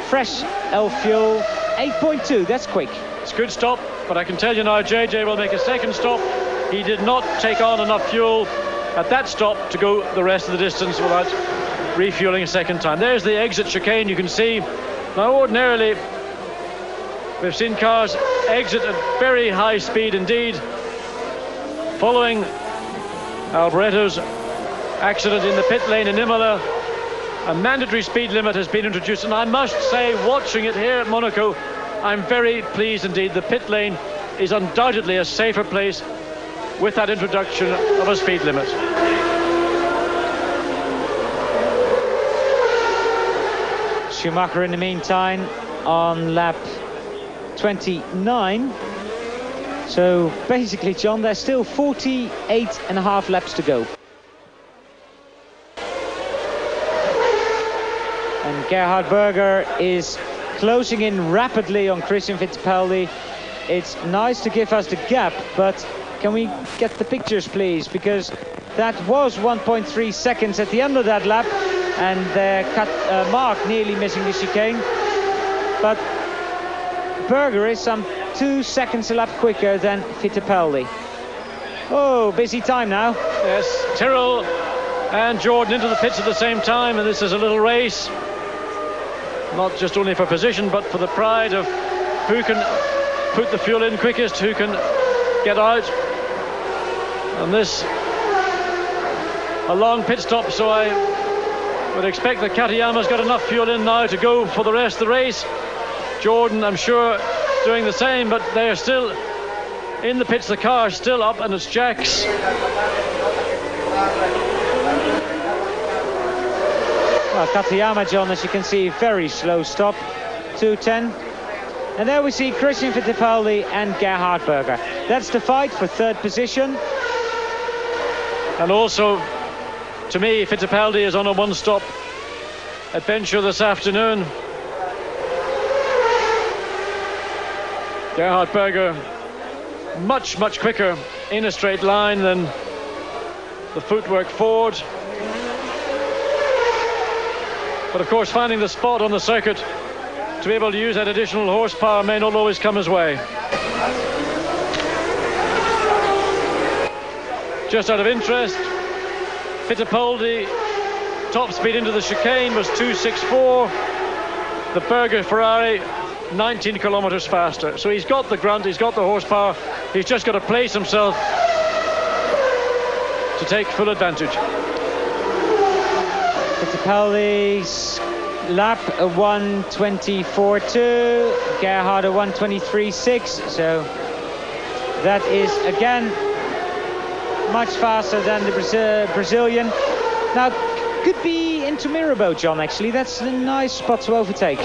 fresh elf fuel, 8.2, that's quick. It's a good stop, but I can tell you now JJ will make a second stop. He did not take on enough fuel at that stop to go the rest of the distance without refueling a second time. There's the exit chicane, you can see. Now ordinarily we've seen cars exit at very high speed indeed. Following Alboretto's accident in the pit lane in Imola, a mandatory speed limit has been introduced, and I must say, watching it here at Monaco, I'm very pleased indeed. The pit lane is undoubtedly a safer place with that introduction of a speed limit. Schumacher in the meantime on lap 29. So basically, John, there's still 48.5 laps to go. And Gerhard Berger is closing in rapidly on Christian Fittipaldi. It's nice to give us the gap, but can we get the pictures, please? Because that was 1.3 seconds at the end of that lap, and Mark nearly missing the chicane. But Berger is some 2 seconds a lap quicker than Fittipaldi. Oh, busy time now. Yes, Tyrrell and Jordan into the pits at the same time, and this is a little race. Not just only for position, but for the pride of who can put the fuel in quickest, who can get out. And this, a long pit stop, so I would expect that Katayama's got enough fuel in now to go for the rest of the race. Jordan, I'm sure, doing the same, but they're still in the pits. The car's still up, and it's Jack's. Well, Katayama, John, as you can see, very slow stop, 2:10. And there we see Christian Fittipaldi and Gerhard Berger. That's the fight for third position. And also, to me, Fittipaldi is on a one-stop adventure this afternoon. Gerhard Berger much quicker in a straight line than the footwork forward. But of course, finding the spot on the circuit to be able to use that additional horsepower may not always come his way. Just out of interest, Fittipaldi top speed into the chicane was 2.64. The Berger Ferrari 19 kilometers faster. So he's got the grunt, he's got the horsepower, he's just got to place himself to take full advantage. Fittipaldi's lap a 1:24.2, Gerhard a 1:23.6, so that is again much faster than the Brazilian. Now, could be into Mirabeau, John, actually. That's a nice spot to overtake.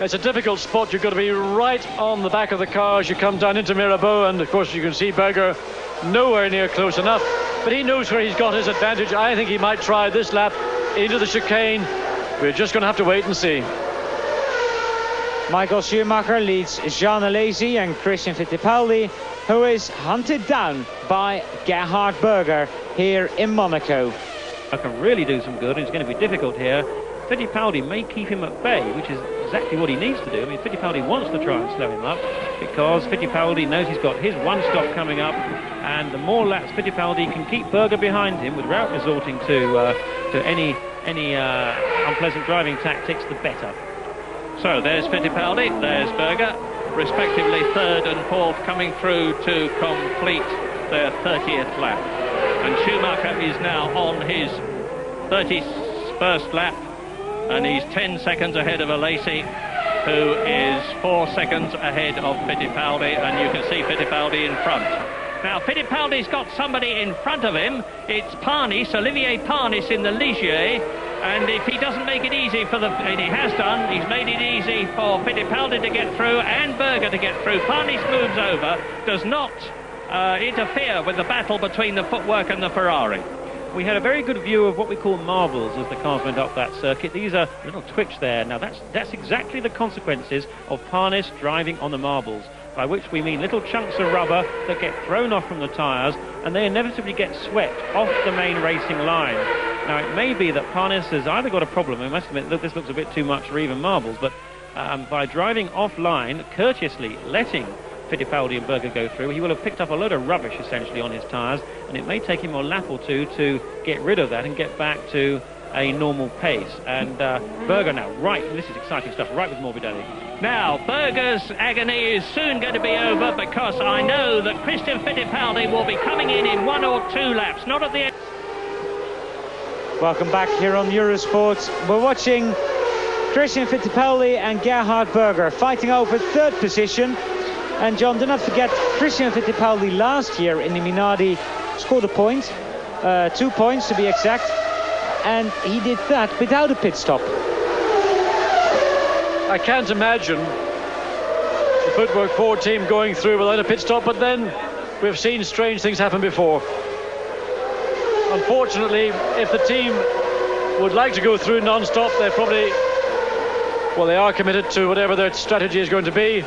It's a difficult spot. You've got to be right on the back of the car as you come down into Mirabeau, and of course you can see Berger nowhere near close enough, but he knows where he's got his advantage. I think he might try this lap into the chicane. We're just going to have to wait and see. Michael Schumacher leads Jean Alesi and Christian Fittipaldi, who is hunted down by Gerhard Berger here in Monaco. I can really do some good, and it's going to be difficult here. Fittipaldi may keep him at bay, which is exactly what he needs to do. I mean, Fittipaldi wants to try and slow him up because Fittipaldi knows he's got his one stop coming up, and the more laps Fittipaldi can keep Berger behind him without resorting to any unpleasant driving tactics, the better. So there's Fittipaldi, there's Berger, respectively third and fourth, coming through to complete their 30th lap. And Schumacher is now on his 31st lap, and he's 10 seconds ahead of Alesi, who is 4 seconds ahead of Fittipaldi, and you can see Fittipaldi in front. Now, Fittipaldi's got somebody in front of him. It's Parnis, Olivier Parnis in the Ligier, and if he doesn't make it easy and he has done, he's made it easy for Fittipaldi to get through and Berger to get through. Parnis moves over, does not interfere with the battle between the footwork and the Ferrari. We had a very good view of what we call marbles as the cars went up that circuit. These are little twitch there. Now that's exactly the consequences of Parnis driving on the marbles, by which we mean little chunks of rubber that get thrown off from the tyres, and they inevitably get swept off the main racing line. Now it may be that Parnis has either got a problem, I must admit that this looks a bit too much for even marbles, but by driving offline, courteously letting Fittipaldi and Berger go through, he will have picked up a load of rubbish essentially on his tyres, and it may take him a lap or two to get rid of that and get back to a normal pace. And Berger now, right, this is exciting stuff, right with Morbidelli. Now, Berger's agony is soon going to be over, because I know that Christian Fittipaldi will be coming in 1 or 2 laps, not at the end. Welcome back here on Eurosport. We're watching Christian Fittipaldi and Gerhard Berger fighting over third position. And John, do not forget, Christian Fittipaldi last year in the Minardi scored a point, 2 points to be exact, and he did that without a pit stop. I can't imagine the Footwork Ford team going through without a pit stop, but then we've seen strange things happen before. Unfortunately, if the team would like to go through non-stop, they are committed to whatever their strategy is going to be.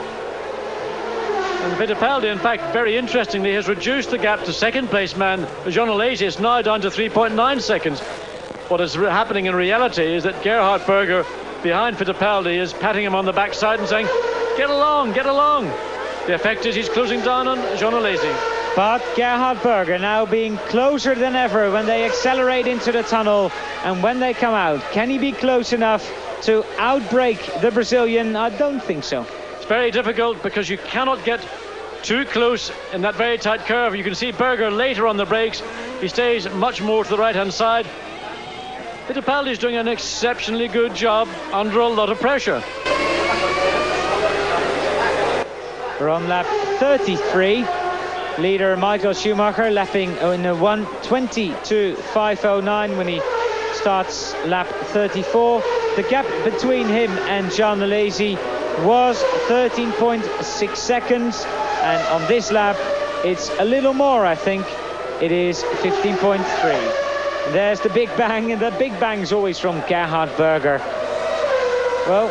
And Fittipaldi, in fact, very interestingly, has reduced the gap to second place man Jean Alesi. It's now down to 3.9 seconds. What is happening in reality is that Gerhard Berger, behind Fittipaldi, is patting him on the backside and saying, "Get along, get along." The effect is he's closing down on Jean Alesi. But Gerhard Berger now being closer than ever when they accelerate into the tunnel, and when they come out, can he be close enough to outbrake the Brazilian? I don't think so. Very difficult, because you cannot get too close in that very tight curve. You can see Berger later on the brakes. He stays much more to the right hand side. Fittipaldi is doing an exceptionally good job under a lot of pressure. We're on lap 33. Leader Michael Schumacher lapping in a 1:22.509 when he starts lap 34. The gap between him and Jean Alesi was 13.6 seconds, and on this lap it's a little more, I think. it is 15.3. And there's the big bang, and the big bang's always from Gerhard Berger. Well,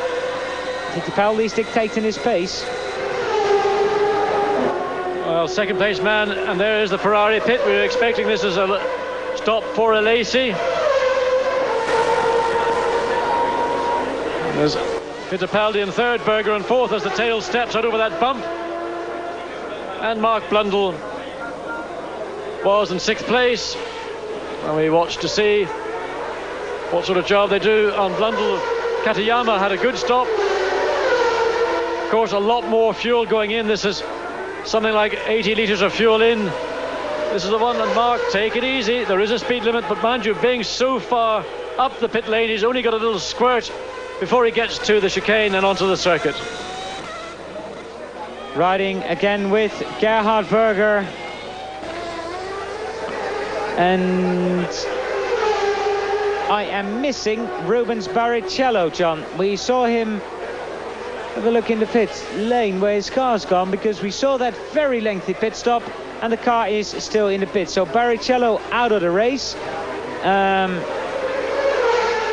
Fittipaldi's dictating his pace. Well, second place man, and there is the Ferrari pit. We were expecting this as a stop for Alesi. There's Fittipaldi in third, Berger in fourth as the tail steps out over that bump. And Mark Blundell was in sixth place. And we watched to see what sort of job they do on Blundell. Katayama had a good stop. Of course, a lot more fuel going in. This is something like 80 litres of fuel in. This is the one, and Mark, take it easy. There is a speed limit, but mind you, being so far up the pit lane, he's only got a little squirt before he gets to the chicane and onto the circuit. Riding again with Gerhard Berger. And I am missing Rubens Barrichello, John. We saw him have a look in the pit lane where his car's gone, because we saw that very lengthy pit stop and the car is still in the pit. So Barrichello out of the race.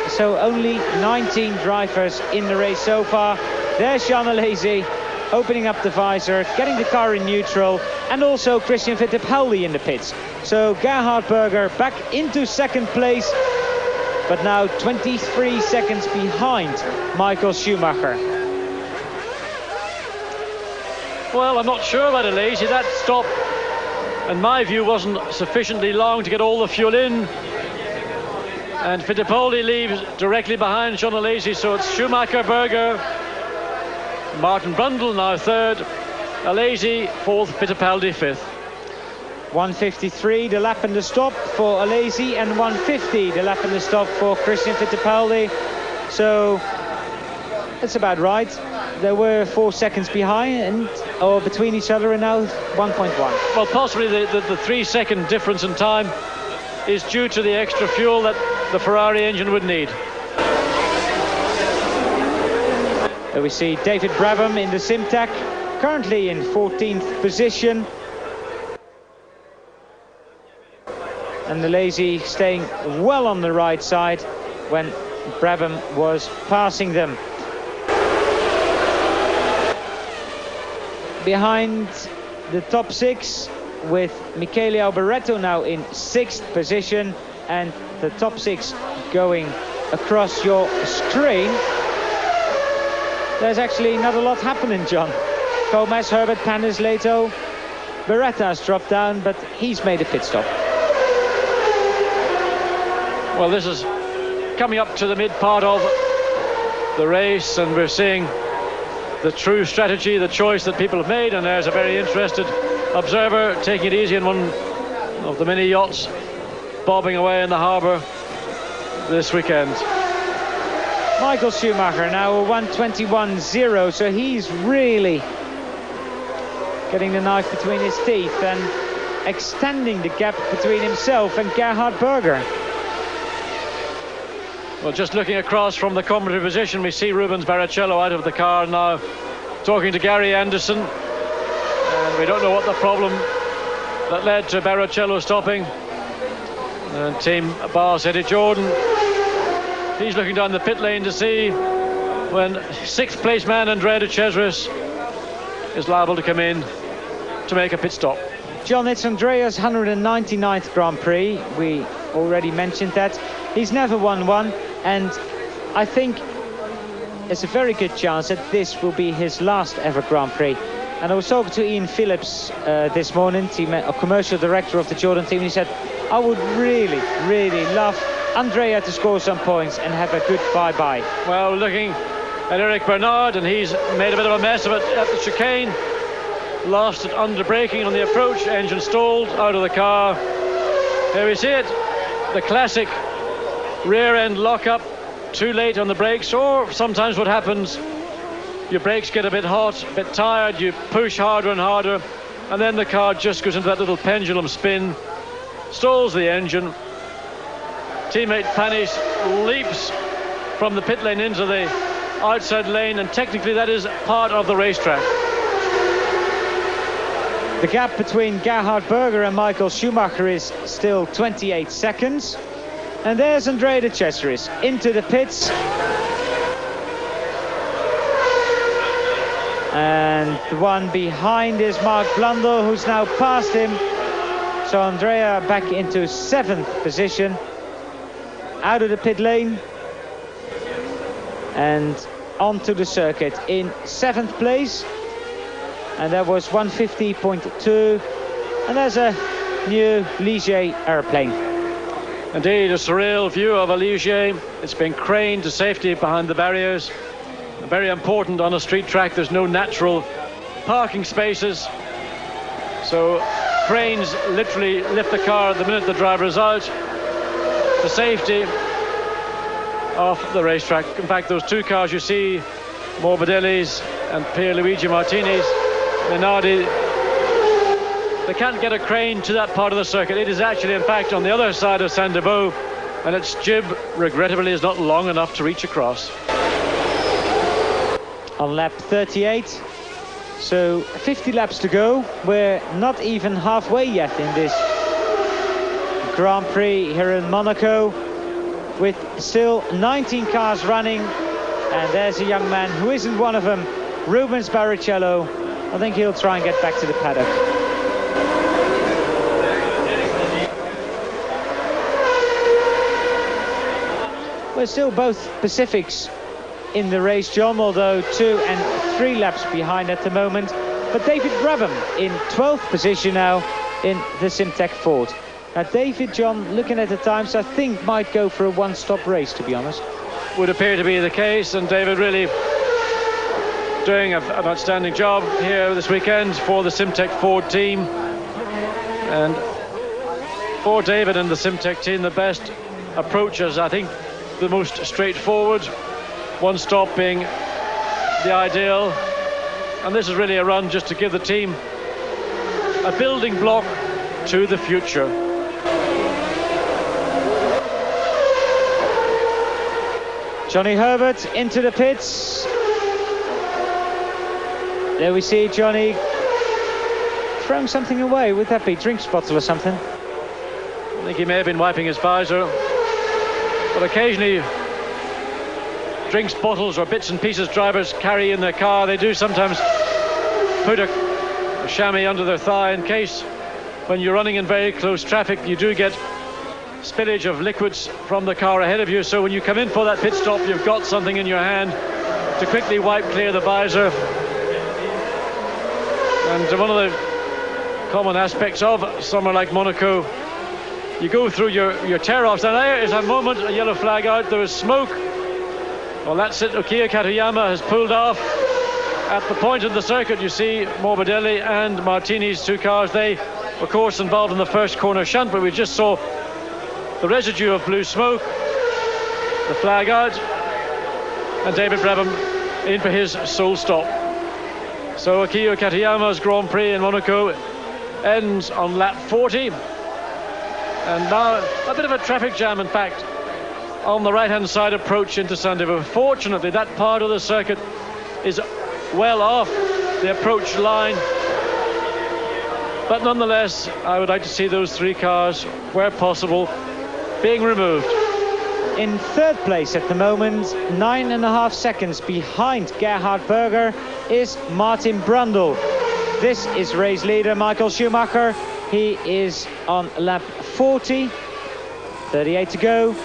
So only 19 drivers in the race so far. There's Jean Alesi opening up the visor, getting the car in neutral, and also Christian Fittipaldi in the pits. So Gerhard Berger back into second place, but now 23 seconds behind Michael Schumacher. Well, I'm not sure about Alesi. That stop, in my view, wasn't sufficiently long to get all the fuel in. And Fittipaldi leaves directly behind Jean Alesi, so it's Schumacher, Berger, Martin Brundle now third, Alesi fourth, Fittipaldi fifth. 1:53 the lap and the stop for Alesi, and 1:50 the lap and the stop for Christian Fittipaldi. So that's about right. There were 4 seconds behind or between each other, and now 1.1. Well, possibly the 3 second difference in time is due to the extra fuel that the Ferrari engine would need. There we see David Brabham in the Simtek, currently in 14th position. And Alesi staying well on the right side when Brabham was passing them. Behind the top six, with Michele Alboreto now in 6th position, and the top six going across your screen. There's actually not a lot happening, John. Gomez, Herbert, Panis, Leto, Beretta's dropped down, but he's made a pit stop. Well, this is coming up to the mid part of the race, and we're seeing the true strategy, the choice that people have made, and there's a very interested observer taking it easy in one of the many yachts bobbing away in the harbour this weekend. Michael Schumacher now a 1:21.0, so he's really getting the knife between his teeth and extending the gap between himself and Gerhard Berger. Well, just looking across from the commentary position, we see Rubens Barrichello out of the car now, talking to Gary Anderson, and we don't know what the problem that led to Barrichello stopping. And team boss Eddie Jordan, he's looking down the pit lane to see when 6th place man Andrea de Cesaris is liable to come in to make a pit stop. John, it's Andrea's 199th Grand Prix. We already mentioned that. He's never won one, and I think there's a very good chance that this will be his last ever Grand Prix. And I was talking to Ian Phillips this morning, a commercial director of the Jordan team, and he said, I would really, really love Andrea to score some points and have a good bye-bye. Well, looking at Eric Bernard, and he's made a bit of a mess of it at the chicane. Lost it under braking on the approach, engine stalled, out of the car. There we see it, the classic rear end lock-up, too late on the brakes, or sometimes what happens, your brakes get a bit hot, a bit tired, you push harder and harder, and then the car just goes into that little pendulum spin, stalls the engine. Teammate Panis leaps from the pit lane into the outside lane, and technically that is part of the racetrack. The gap between Gerhard Berger and Michael Schumacher is still 28 seconds. And there's Andrea de Cesaris into the pits. And the one behind is Mark Blundell, who's now passed him. So Andrea back into 7th position, out of the pit lane and onto the circuit in 7th place. And that was 150.2, and there's a new Ligier airplane. Indeed, a surreal view of a Ligier. It's been craned to safety behind the barriers. Very important on a street track. There's no natural parking spaces, so cranes literally lift the car the minute the driver is out. The safety of the racetrack. In fact, those two cars you see, Morbidelli's and Pierluigi Martini's, Minardi, they can't get a crane to that part of the circuit. It is actually, in fact, on the other side of Saint-Devoux, and its jib, regrettably, is not long enough to reach across. On lap 38, so 50 laps to go. We're not even halfway yet in this Grand Prix here in Monaco, with still 19 cars running, and there's a young man who isn't one of them, Rubens Barrichello. I think he'll try and get back to the paddock. We're still both Pacifics in the race, John, although 2 and 3 laps behind at the moment. But David Brabham in 12th position now in the Simtek Ford. Now David, John, looking at the times, I think might go for a one-stop race, to be honest. Would appear to be the case, and David really doing an outstanding job here this weekend for the Simtek Ford team. And for David and the Simtek team, the best approach is, I think, the most straightforward. One stop being the ideal, and this is really a run just to give the team a building block to the future. Johnny Herbert into the pits. There we see Johnny throwing something away. Would that be drinks bottle or something? I think he may have been wiping his visor, but occasionally drinks bottles or bits and pieces drivers carry in their car. They do sometimes put a chamois under their thigh in case, when you're running in very close traffic, you do get spillage of liquids from the car ahead of you. So when you come in for that pit stop, you've got something in your hand to quickly wipe clear the visor. And one of the common aspects of somewhere like Monaco, you go through your tear-offs, and there is a moment, a yellow flag out, there is smoke. Well, that's it. Okiya Katayama has pulled off. At the point of the circuit, you see Morbidelli and Martini's two cars. They, of course, involved in the first corner shunt, but we just saw the residue of blue smoke, the flag out, and David Brabham in for his sole stop. So Okiya Katayama's Grand Prix in Monaco ends on lap 40. And now a bit of a traffic jam, in fact, on the right-hand side approach into Saint-Devoux. Fortunately, that part of the circuit is well off the approach line. But nonetheless, I would like to see those three cars, where possible, being removed. In 3rd place at the moment, 9.5 seconds behind Gerhard Berger, is Martin Brundle. This is race leader Michael Schumacher. He is on lap 40, 38 to go,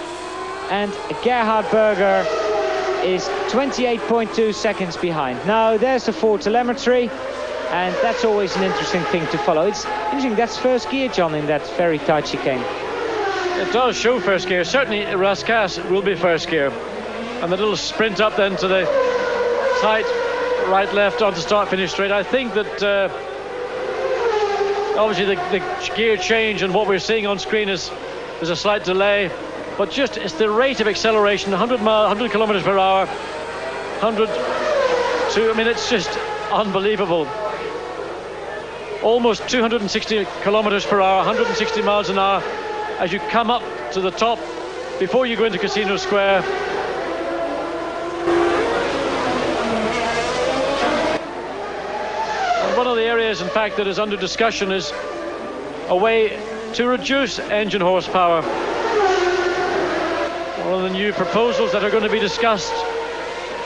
and Gerhard Berger is 28.2 seconds behind. Now there's the Ford telemetry, and that's always an interesting thing to follow. It's interesting, that's first gear, John, in that very tight chicane. It does show first gear. Certainly Rascasse will be first gear. And the little sprint up then to the tight right-left onto start-finish straight. I think that obviously the gear change and what we're seeing on screen is there's a slight delay, but just it's the rate of acceleration, 100 kilometers per hour, 100 to, I mean, it's just unbelievable. Almost 260 kilometers per hour, 160 miles an hour as you come up to the top before you go into Casino Square. And one of the areas, in fact, that is under discussion is a way to reduce engine horsepower. One of the new proposals that are going to be discussed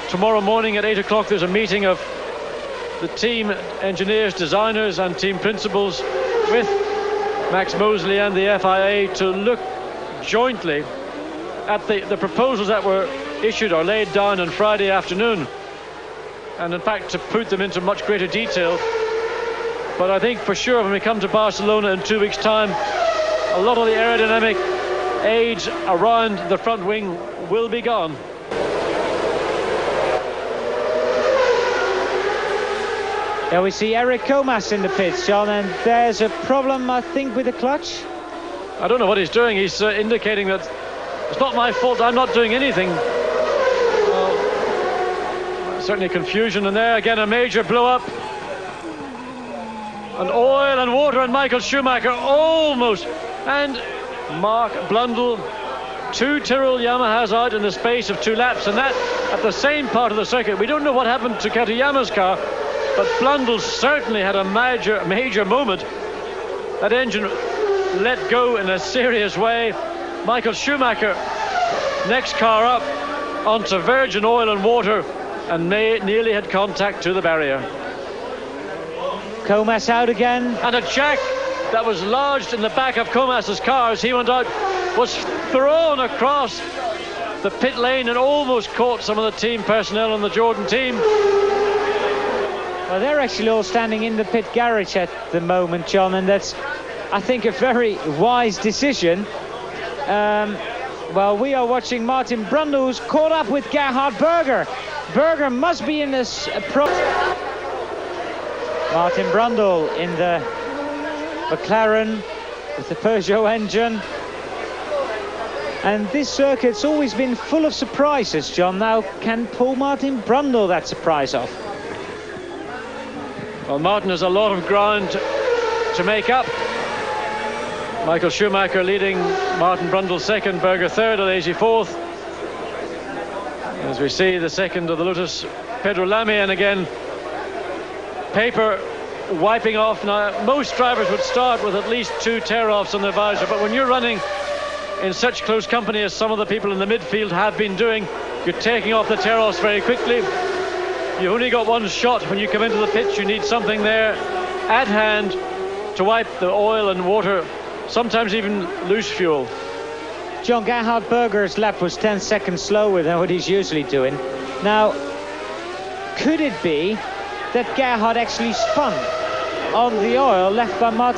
tomorrow morning at 8 o'clock. There's a meeting of the team engineers, designers and team principals with Max Mosley and the FIA to look jointly at the proposals that were issued or laid down on Friday afternoon, and in fact to put them into much greater detail. But I think for sure when we come to Barcelona in 2 weeks' time, a lot of the aerodynamic aids around the front wing will be gone. Yeah, we see Eric Comas in the pits, John, and there's a problem, I think, with the clutch. I don't know what he's doing. He's indicating that it's not my fault, I'm not doing anything. Certainly confusion, and there again a major blow up. And oil and water, and Michael Schumacher almost. And Mark Blundell, 2 Tyrrell Yamahas out in the space of 2 laps, and that at the same part of the circuit. We don't know what happened to Katayama's car, but Blundell certainly had a major moment. That engine let go in a serious way. Michael Schumacher, next car up onto virgin oil and water, and nearly had contact to the barrier. Comas out again. And a jack that was lodged in the back of Comas's car as he went out was thrown across the pit lane and almost caught some of the team personnel on the Jordan team. Well, they're actually all standing in the pit garage at the moment, John, and that's, I think, a very wise decision. Well, we are watching Martin Brundle, who's caught up with Gerhard Berger. Berger must be in this Martin Brundle in the McLaren with the Peugeot engine. And this circuit's always been full of surprises, John. Now, can Paul Martin Brundle that surprise off? Well, Martin has a lot of ground to make up. Michael Schumacher leading, Martin Brundle second, Berger third, Alesi fourth. As we see the second of the Lotus, Pedro Lamy, and again paper wiping off. Now, most drivers would start with at least 2 tear-offs on their visor, but when you're running in such close company as some of the people in the midfield have been doing, you're taking off the tear-offs very quickly. You've only got one shot when you come into the pits. You need something there at hand to wipe the oil and water, sometimes even loose fuel. John, Gerhard Berger's lap was 10 seconds slower than what he's usually doing. Now, could it be that Gerhard actually spun on the oil left by Mark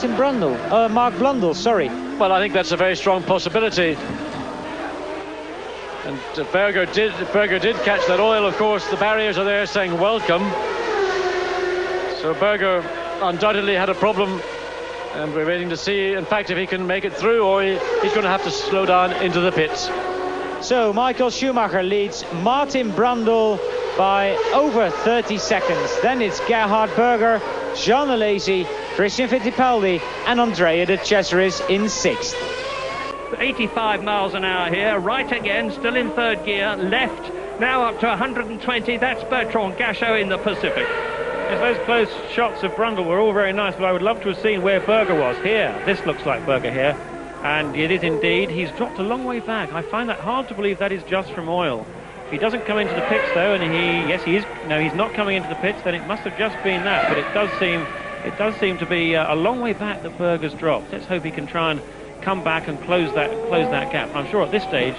Blundell, sorry. Well, I think that's a very strong possibility. And Berger did catch that oil. Of course, the barriers are there saying welcome. So Berger undoubtedly had a problem, and we're waiting to see, in fact, if he can make it through, or he's going to have to slow down into the pits. So Michael Schumacher leads Martin Brundle by over 30 seconds. Then it's Gerhard Berger, Jean Alesi, Christian Fittipaldi and Andrea de Cesaris in 6th. 85 miles an hour here, right again, still in 3rd gear, left, now up to 120. That's Bertrand Gachot in the Pacific. Yes, those close shots of Brundle were all very nice, but I would love to have seen where Berger was. Here, this looks like Berger here, and it is indeed. He's dropped a long way back. I find that hard to believe that is just from oil. If he doesn't come into the pits though, and he's not coming into the pits, then it must have just been that. But it does seem to be a long way back that Berger's dropped. Let's hope he can try and come back and close that gap. I'm sure at this stage,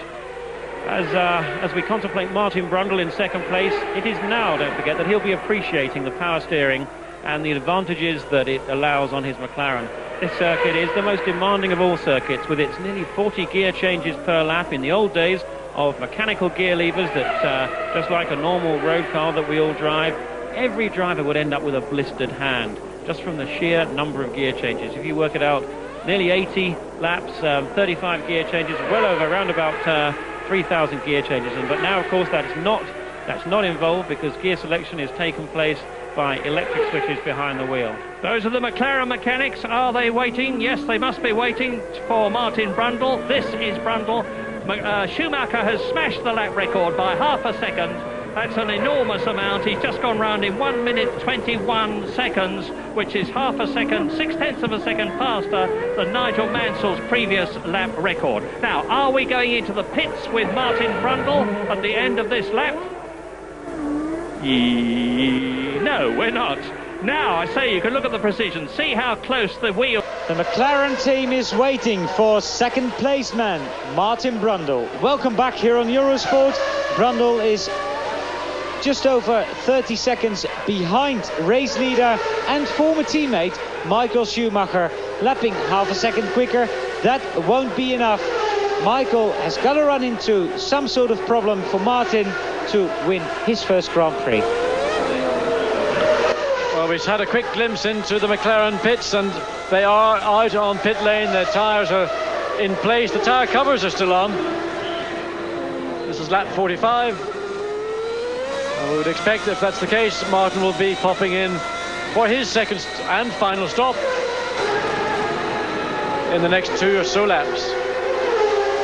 as we contemplate Martin Brundle in 2nd place, it is now, don't forget, that he'll be appreciating the power steering and the advantages that it allows on his McLaren. This circuit is the most demanding of all circuits, with its nearly 40 gear changes per lap. In the old days of mechanical gear levers that, just like a normal road car that we all drive, every driver would end up with a blistered hand, just from the sheer number of gear changes. If you work it out, nearly 80 laps, 35 gear changes, well over around about 3,000 gear changes. But now, of course, that's not involved, because gear selection is taken place by electric switches behind the wheel. Those are the McLaren mechanics. Are they waiting? Yes, they must be waiting for Martin Brundle. This is Brundle. Schumacher has smashed the lap record by half a second. That's an enormous amount. He's just gone round in 1 minute 21 seconds, which is half a second, 6/10 of a second faster than Nigel Mansell's previous lap record. Now, are we going into the pits with Martin Brundle at the end of this lap? No, we're not. Now, I say you can look at the precision, see how close the wheel... The McLaren team is waiting for second place man, Martin Brundle. Welcome back here on Eurosport. Brundle is just over 30 seconds behind race leader and former teammate Michael Schumacher, lapping half a second quicker. That won't be enough. Michael has got to run into some sort of problem for Martin to win his first Grand Prix. Well, we've had a quick glimpse into the McLaren pits, and they are out on pit lane. Their tyres are in place. The tyre covers are still on. This is lap 45. And we would expect, if that's the case, Martin will be popping in for his second and final stop in the next 2 or so laps.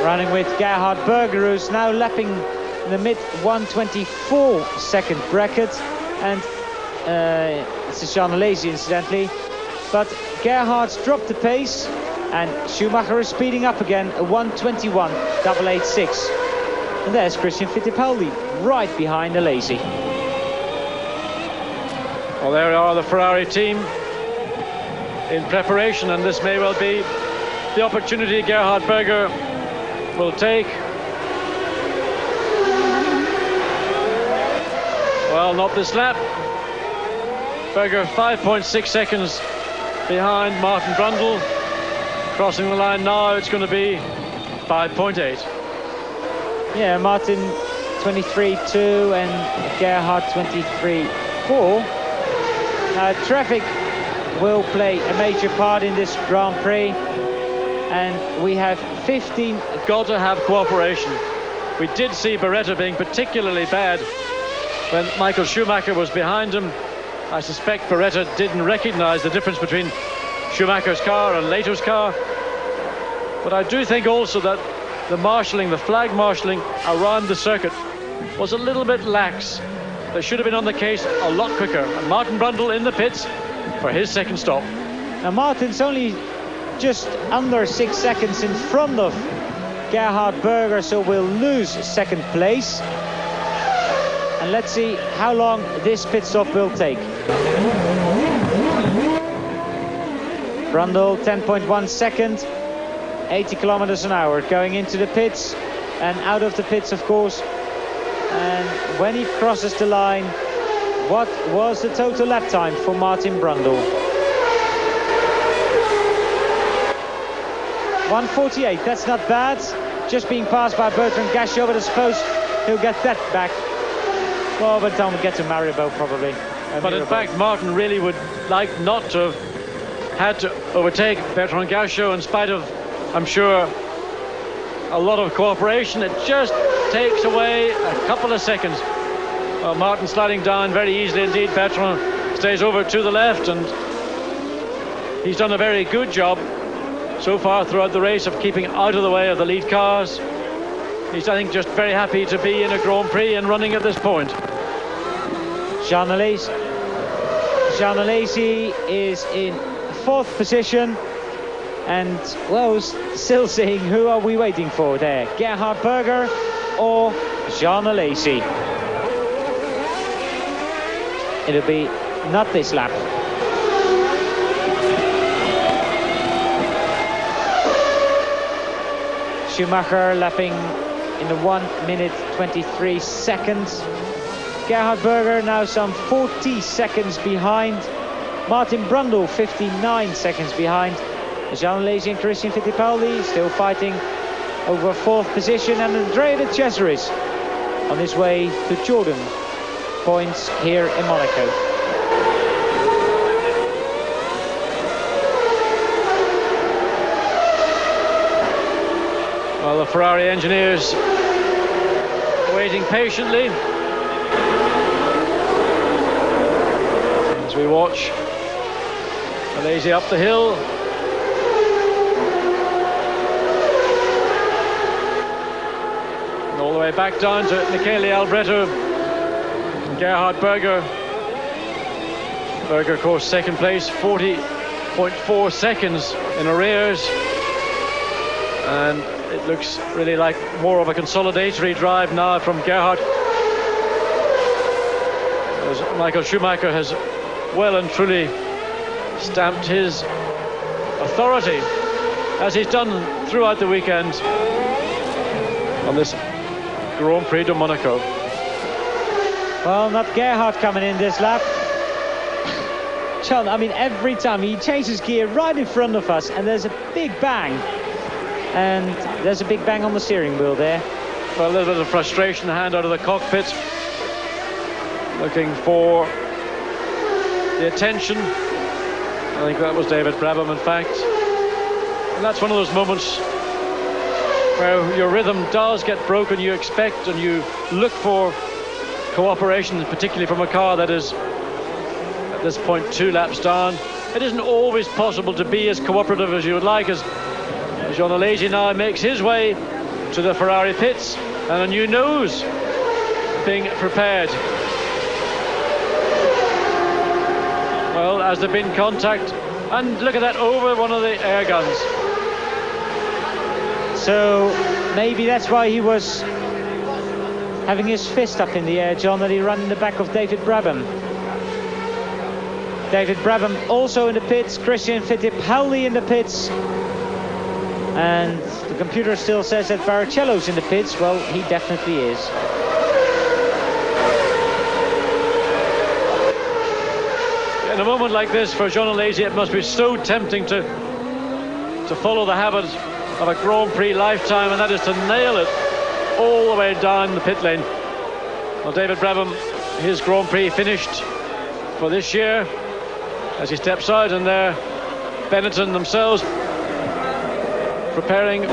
Running with Gerhard Berger, who's now lapping in the mid 124 second bracket, and this is Jean Alesi incidentally, but Gerhard's dropped the pace and Schumacher is speeding up again, a 121.886. And there's Christian Fittipaldi right behind Alesi. Well, there are the Ferrari team in preparation, and this may well be the opportunity Gerhard Berger will take. Well, not this lap. Berger 5.6 seconds behind Martin Brundle. Crossing the line now, it's going to be 5.8. Yeah, Martin 23.2 and Gerhard 23.4. Traffic will play a major part in this Grand Prix, and we have 15. Got to have cooperation. We did see Beretta being particularly bad when Michael Schumacher was behind him. I suspect Beretta didn't recognize the difference between Schumacher's car and Leto's car. But I do think also that the marshalling, the flag marshalling around the circuit was a little bit lax. They should have been on the case a lot quicker. And Martin Brundle in the pits for his second stop. Now Martin's only just under 6 seconds in front of Gerhard Berger, so we'll lose second place. And let's see how long this pit stop will take. Brundle 10.1 second, 80 kilometers an hour going into the pits and out of the pits, of course. And when he crosses the line, what was the total lap time for Martin Brundle? 1:48, that's not bad. Just being passed by Bertrand Gachot, but I suppose he'll get that back. Well, but don't get to Maribel probably. But in fact, Martin really would like not to have had to overtake Bertrand Gachot in spite of, I'm sure, a lot of cooperation. It just takes away a couple of seconds. Well, Martin sliding down very easily indeed. Bertrand stays over to the left, and he's done a very good job so far throughout the race of keeping out of the way of the lead cars. He's, I think, just very happy to be in a Grand Prix and running at this point. Jean Alesi is in 4th position, and well, still seeing who are we waiting for there, Gerhard Berger or Jean Alesi. It'll be not this lap. Schumacher lapping in the 1 minute 23 seconds. Gerhard Berger now some 40 seconds behind. Martin Brundle 59 seconds behind. Jean Alesi and Christian Fittipaldi still fighting over 4th position, and Andrea de Cesaris on his way to Jordan points here in Monaco. Well, the Ferrari engineers waiting patiently as we watch Alesi up the hill. And all the way back down to Michele Albretto Gerhard Berger. Berger, of course, second place, 40.4 seconds in arrears. And it looks really like more of a consolidatory drive now from Gerhard, as Michael Schumacher has well and truly stamped his authority, as he's done throughout the weekend on this Grand Prix de Monaco. Well, not Gerhard coming in this lap. John, I mean, every time he changes gear right in front of us, and there's a big bang. And there's a big bang on the steering wheel there. Well, a little bit of frustration, hand out of the cockpit, looking for the attention. I think that was David Brabham, in fact. And that's one of those moments where your rhythm does get broken. You expect and you look for cooperation, particularly from a car that is, at this point, 2 laps down. It isn't always possible to be as cooperative as you would like, as Jean Alesi now makes his way to the Ferrari pits, and a new nose being prepared. Well, has there been contact? And look at that, over one of the air guns. So maybe that's why he was having his fist up in the air, John, that he ran in the back of David Brabham. David Brabham also in the pits, Christian Fittipaldi in the pits. And the computer still says that Barrichello's in the pits. Well, he definitely is. In a moment like this for Jean Alesi, it must be so tempting to follow the habit of a Grand Prix lifetime, and that is to nail it all the way down the pit lane. Well, David Brabham, his Grand Prix finished for this year as he steps out, and there Benetton themselves preparing.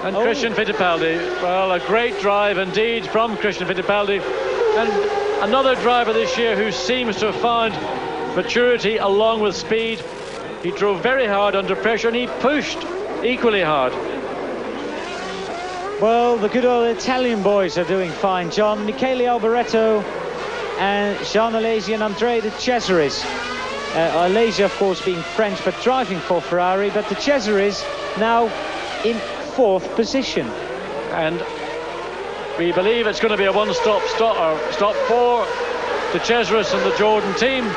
And Christian Fittipaldi, well, a great drive indeed from Christian Fittipaldi, and another driver this year who seems to have found maturity along with speed. He drove very hard under pressure, and he pushed equally hard. Well, the good old Italian boys are doing fine, John. Michele Alboreto and Jean Alesi and Andrea De Cesaris. Alesi, of course, being French but driving for Ferrari, but De Cesaris now in 4th position. And we believe it's going to be a one-stop stop for De Cesaris and the Jordan team.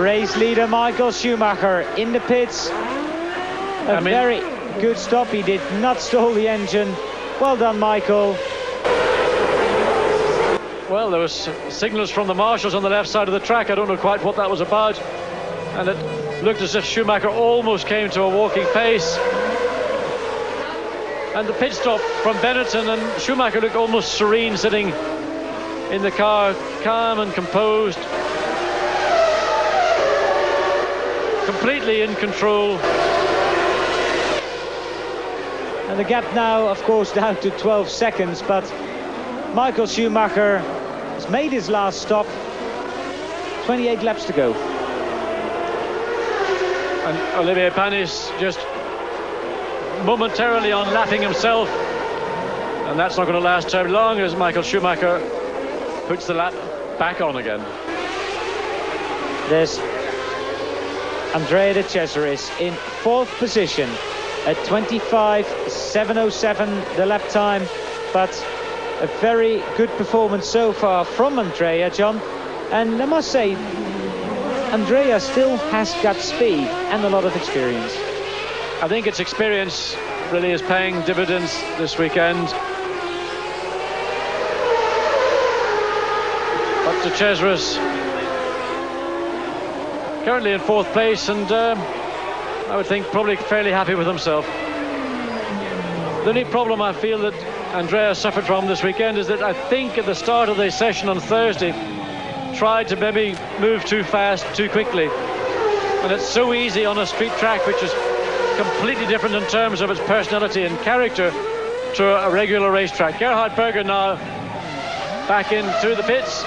Race leader Michael Schumacher in the pits. A very good stop. He did not stall the engine. Well done, Michael. Well, there was signals from the marshals on the left side of the track. I don't know quite what that was about, and it looked as if Schumacher almost came to a walking pace. And the pit stop from Benetton, and Schumacher looked almost serene sitting in the car, calm and composed, completely in control. And the gap now, of course, down to 12 seconds, but Michael Schumacher has made his last stop. 28 laps to go. And Olivier Panis just momentarily unlapping himself, and that's not going to last very long as Michael Schumacher puts the lap back on again. There's Andrea De Cesaris in 4th position at 25.707 the lap time, but a very good performance so far from Andrea, John. And I must say, Andrea still has got speed and a lot of experience. I think its experience really is paying dividends this weekend. But De Cesaris currently in 4th place, and I would think probably fairly happy with himself. The only problem I feel that Andrea suffered from this weekend is that I think at the start of the session on Thursday tried to maybe move too fast, too quickly. And it's so easy on a street track, which is completely different in terms of its personality and character to a regular racetrack. Gerhard Berger now back into the pits.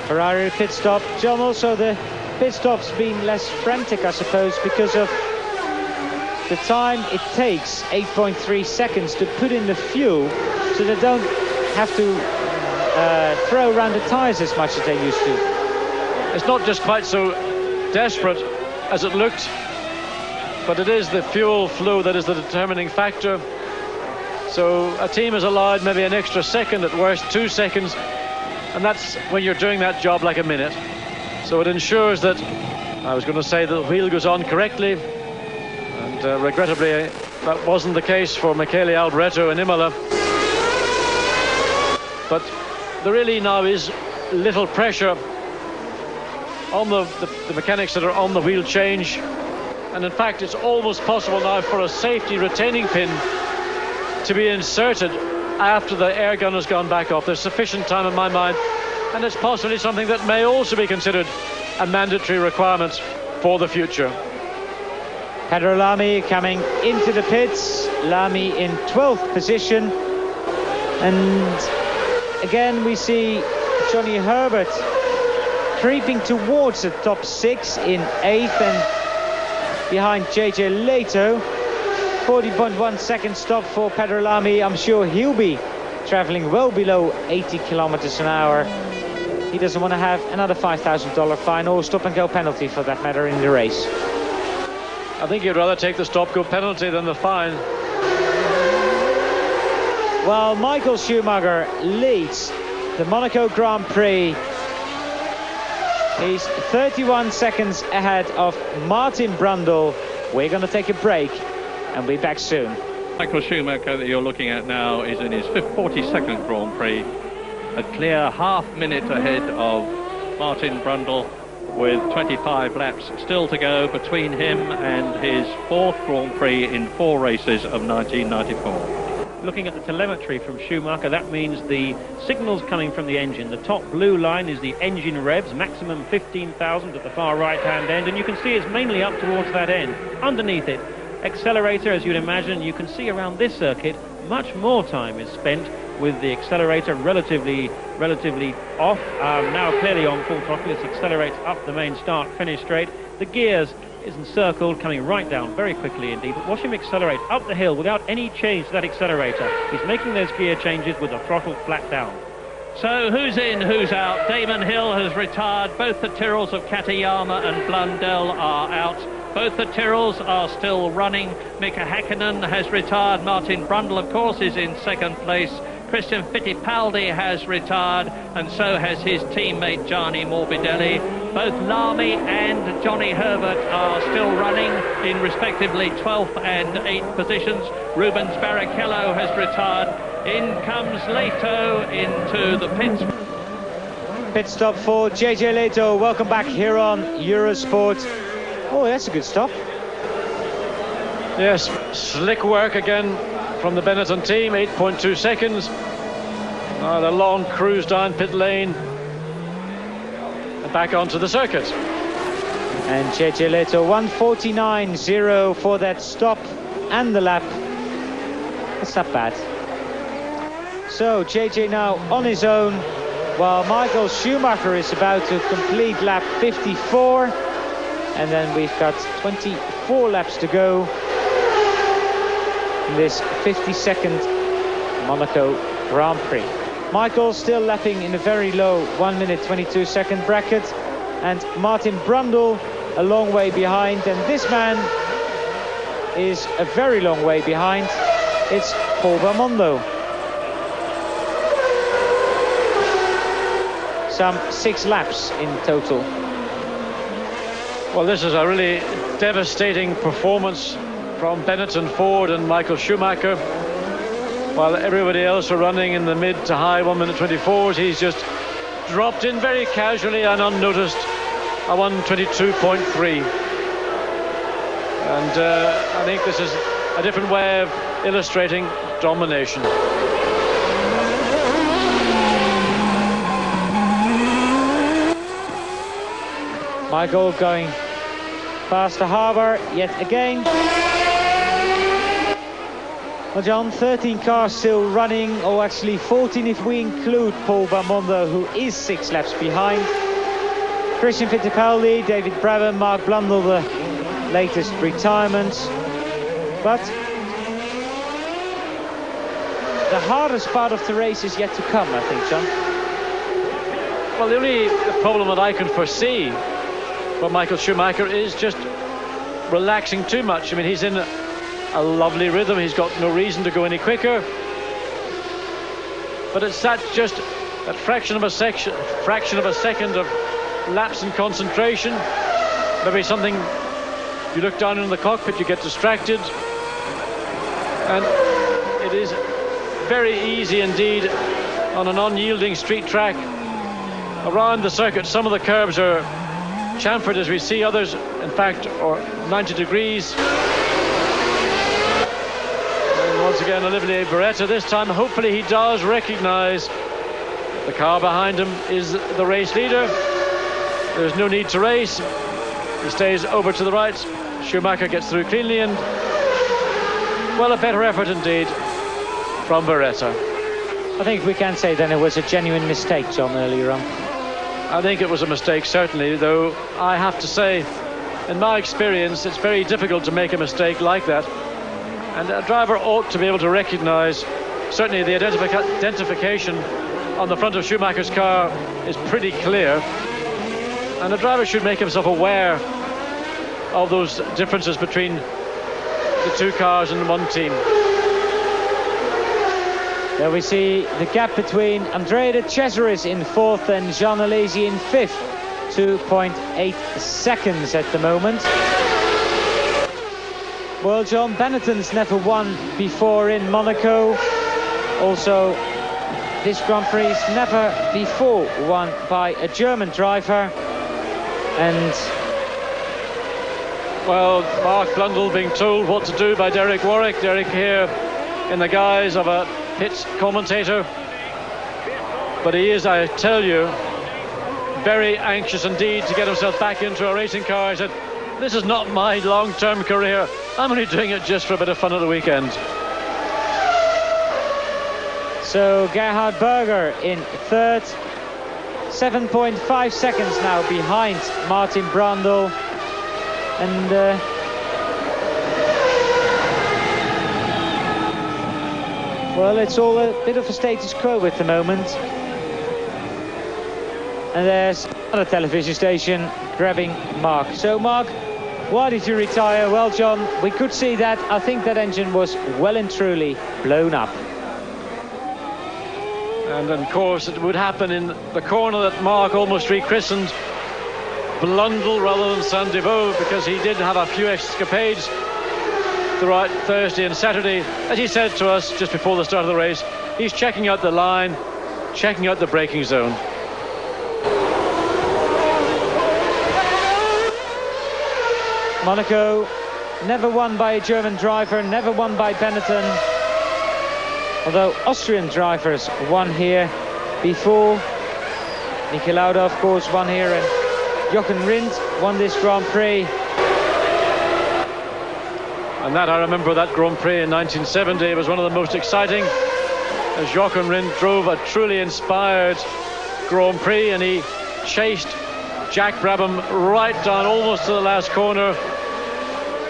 Ferrari pit stop. John, also the pit stop's been less frantic, I suppose, because of the time it takes, 8.3 seconds, to put in the fuel, so they don't have to throw around the tires as much as they used to. It's not just quite so desperate as it looked, but it is the fuel flow that is the determining factor. So a team is allowed maybe an extra second, at worst 2 seconds, and that's when you're doing that job like a minute. So it ensures that, I was going to say, the wheel goes on correctly, and regrettably that wasn't the case for Michele Alboreto in Imola. But there really now is little pressure on the mechanics that are on the wheel change, and in fact it's almost possible now for a safety retaining pin to be inserted after the air gun has gone back off. There's sufficient time in my mind, and it's possibly something that may also be considered a mandatory requirement for the future. Pedro Lamy coming into the pits, Lamy in 12th position, and again we see Johnny Herbert creeping towards the top 6 in 8th, and behind JJ Leto. 40.1 second stop for Pedro Lamy. I'm sure he'll be traveling well below 80 kilometers an hour. He doesn't want to have another $5,000 fine or stop and go penalty for that matter in the race. I think you'd rather take the stop-go penalty than the fine. While Michael Schumacher leads the Monaco Grand Prix, he's 31 seconds ahead of Martin Brundle. We're going to take a break and be back soon. Michael Schumacher that you're looking at now is in his 42nd Grand Prix, a clear half-minute ahead of Martin Brundle, with 25 laps still to go between him and his 4th Grand Prix in 4 races of 1994. Looking at the telemetry from Schumacher, that means the signals coming from the engine. The top blue line is the engine revs, maximum 15,000 at the far right-hand end, and you can see it's mainly up towards that end. Underneath it, accelerator, as you'd imagine, you can see around this circuit much more time is spent with the accelerator relatively off. Now clearly on full throttle, it accelerates up the main start-finish straight. The gears is encircled, coming right down very quickly indeed. But watch him accelerate up the hill without any change to that accelerator. He's making those gear changes with the throttle flat down. So who's in, who's out? Damon Hill has retired. Both the Tyrrells of Katayama and Blundell are out. Both the Tyrrells are still running. Mika Häkkinen has retired. Martin Brundle, of course, is in 2nd place. Christian Fittipaldi has retired, and so has his teammate Gianni Morbidelli. Both Lamy and Johnny Herbert are still running in respectively 12th and 8th positions. Rubens Barrichello has retired. In comes Leto into the pits. Pit stop for JJ Leto. Welcome back here on Eurosport. Oh, that's a good stop. Yes, slick work again from the Benetton team, 8.2 seconds. The long cruise down pit lane and back onto the circuit. And JJ Leto 1:49.0 for that stop and the lap. That's not bad. So JJ now on his own, while Michael Schumacher is about to complete lap 54. And then we've got 24 laps to go in this 52nd Monaco Grand Prix. Michael still lapping in a very low 1 minute 22 second bracket, and Martin Brundle a long way behind, and this man is a very long way behind. It's Paul Belmondo. Some 6 laps in total. Well, this is a really devastating performance from Benetton Ford and Michael Schumacher. While everybody else are running in the mid to high 1 minute 24s, he's just dropped in very casually and unnoticed a 1:22.3. And I think this is a different way of illustrating domination. Michael going past the harbour yet again. Well, John, 13 cars still running, or actually 14 if we include Paul Belmondo, who is 6 laps behind. Christian Fittipaldi, David Brabham, Mark Blundell, the latest retirements. But the hardest part of the race is yet to come, I think, John. Well, the only problem that I can foresee for Michael Schumacher is just relaxing too much. I mean, he's in a lovely rhythm. He's got no reason to go any quicker. But it's just that fraction of a second of lapse in concentration. Maybe something, you look down in the cockpit, you get distracted. And it is very easy indeed on an unyielding street track. Around the circuit, some of the curbs are chamfered, as we see, others, in fact, are 90 degrees. And once again, Olivier Beretta, this time, hopefully he does recognize the car behind him is the race leader. There's no need to race. He stays over to the right. Schumacher gets through cleanly, and, well, a better effort indeed from Beretta. I think we can say then it was a genuine mistake, John, earlier on. I think it was a mistake, certainly, though I have to say, in my experience, it's very difficult to make a mistake like that. And a driver ought to be able to recognize, certainly the identification on the front of Schumacher's car is pretty clear. And a driver should make himself aware of those differences between the two cars in one team. There we see the gap between Andrea de Cesaris in 4th and Jean Alesi in 5th. 2.8 seconds at the moment. Well, John, Benetton's never won before in Monaco. Also, this Grand Prix is never before won by a German driver. And, well, Mark Blundell being told what to do by Derek Warwick. Derek here in the guise of a pit commentator, but he is, I tell you, very anxious indeed to get himself back into a racing car. He said, this is not my long-term career, I'm only doing it just for a bit of fun at the weekend. So Gerhard Berger in 3rd, 7.5 seconds now behind Martin Brundle, and well, it's all a bit of a status quo at the moment. And there's another television station grabbing Mark. So, Mark, why did you retire? Well, John, we could see that. I think that engine was well and truly blown up. And, of course, it would happen in the corner that Mark almost rechristened Blundell rather than Saint-Deveau, because he did have a few escapades throughout Thursday and Saturday. As he said to us just before the start of the race, he's checking out the line, checking out the braking zone. Monaco, never won by a German driver, never won by Benetton. Although Austrian drivers won here before. Niki Lauda, of course, won here, and Jochen Rindt won this Grand Prix. And that, I remember that Grand Prix in 1970. It was one of the most exciting, as Jochen Rindt drove a truly inspired Grand Prix, and he chased Jack Brabham right down almost to the last corner,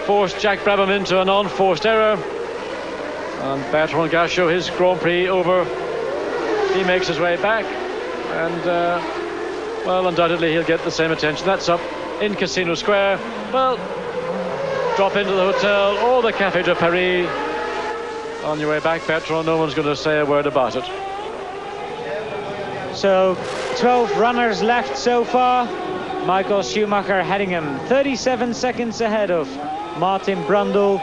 forced Jack Brabham into an unforced error. And Bertrand Gachot, his Grand Prix over, he makes his way back, and well, undoubtedly he'll get the same attention. That's up in Casino Square. Well, drop into the hotel or the Café de Paris. On your way back, Bertrand, no one's going to say a word about it. So 12 runners left so far. Michael Schumacher heading him 37 seconds ahead of Martin Brundle.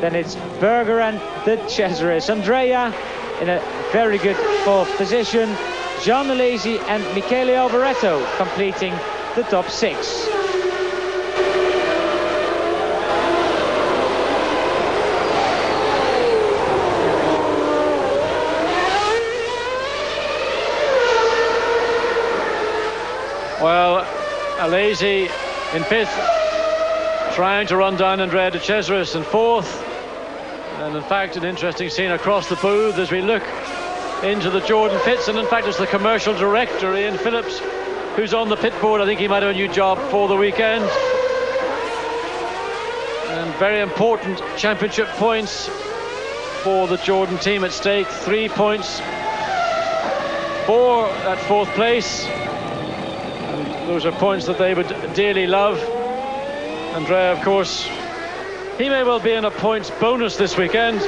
Then it's Berger and de Cesaris. Andrea in a very good 4th position. Jean Alesi and Michele Alboreto completing the top 6. Well, Alesi in 5th, trying to run down Andrea de Cesaris in 4th. And in fact, an interesting scene across the booth as we look into the Jordan pits. And in fact, it's the commercial director, Ian Phillips, who's on the pit board. I think he might have a new job for the weekend. And very important championship points for the Jordan team at stake. 3 points for that 4th place. And those are points that they would dearly love. Andrea, of course, he may well be in a points bonus this weekend.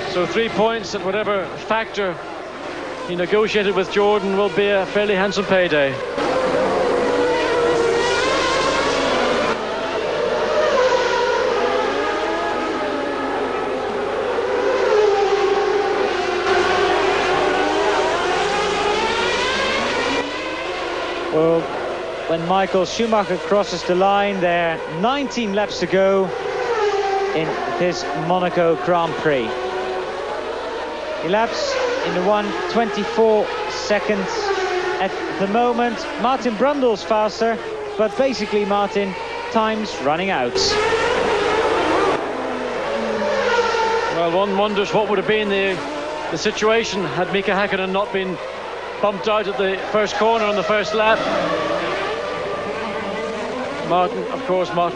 So 3 points at whatever factor he negotiated with Jordan will be a fairly handsome payday. Well, when Michael Schumacher crosses the line, there are 19 laps to go in this Monaco Grand Prix. He laps in the 1:24 seconds at the moment. Martin Brundle's faster, but basically, Martin, time's running out. Well, one wonders what would have been the situation had Mika Häkkinen not been bumped out at the first corner on the first lap. Martin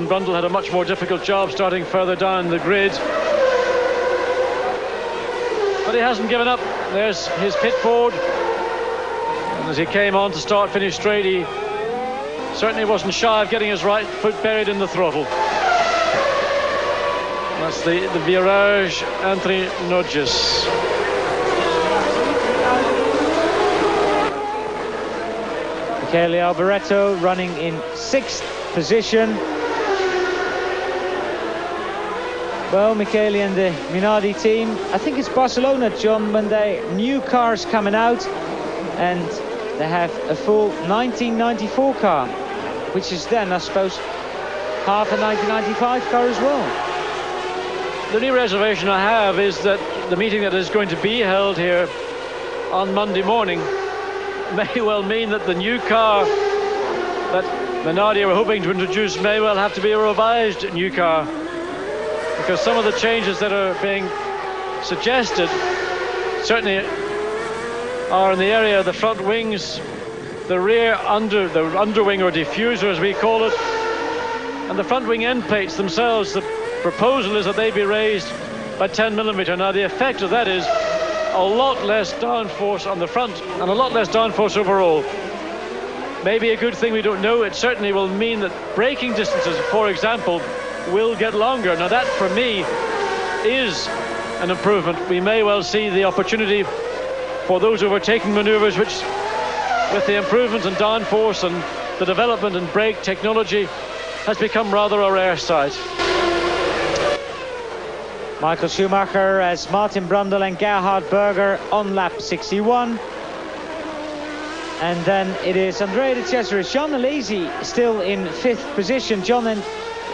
Brundle had a much more difficult job starting further down the grid. But he hasn't given up. There's his pit board. And as he came on to start-finish straight, he certainly wasn't shy of getting his right foot buried in the throttle. That's the virage entre nodges. Michele Alboreto running in 6th position. Well, Michele and the Minardi team, I think it's Barcelona, John, when they new cars coming out, and they have a full 1994 car, which is then, I suppose, half a 1995 car as well. The only reservation I have is that the meeting that is going to be held here on Monday morning may well mean that the new car that Minardi were hoping to introduce may well have to be a revised new car, because some of the changes that are being suggested certainly are in the area of the front wings, the rear underwing or diffuser as we call it, and the front wing end plates themselves. The proposal is that they be raised by 10mm. Now the effect of that is a lot less downforce on the front and a lot less downforce overall. Maybe a good thing, we don't know. It certainly will mean that braking distances, for example, will get longer. Now that for me is an improvement. We may well see the opportunity for those overtaking maneuvers, which with the improvements in downforce and the development in brake technology has become rather a rare sight. Michael Schumacher as Martin Brundle and Gerhard Berger on lap 61. And then it is Andrea de Cesaris. Jean Alesi still in 5th position. John and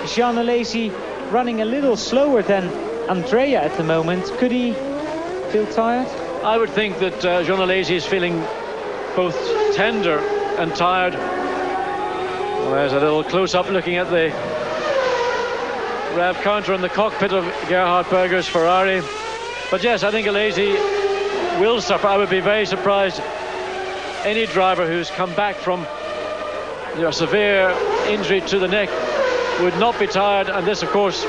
Jean Alesi running a little slower than Andrea at the moment. Could he feel tired? I would think that Jean Alesi is feeling both tender and tired. Well, there's a little close-up looking at the rev counter in the cockpit of Gerhard Berger's Ferrari. But yes, I think Alesi will suffer. I would be very surprised any driver who's come back from a severe injury to the neck would not be tired, and this of course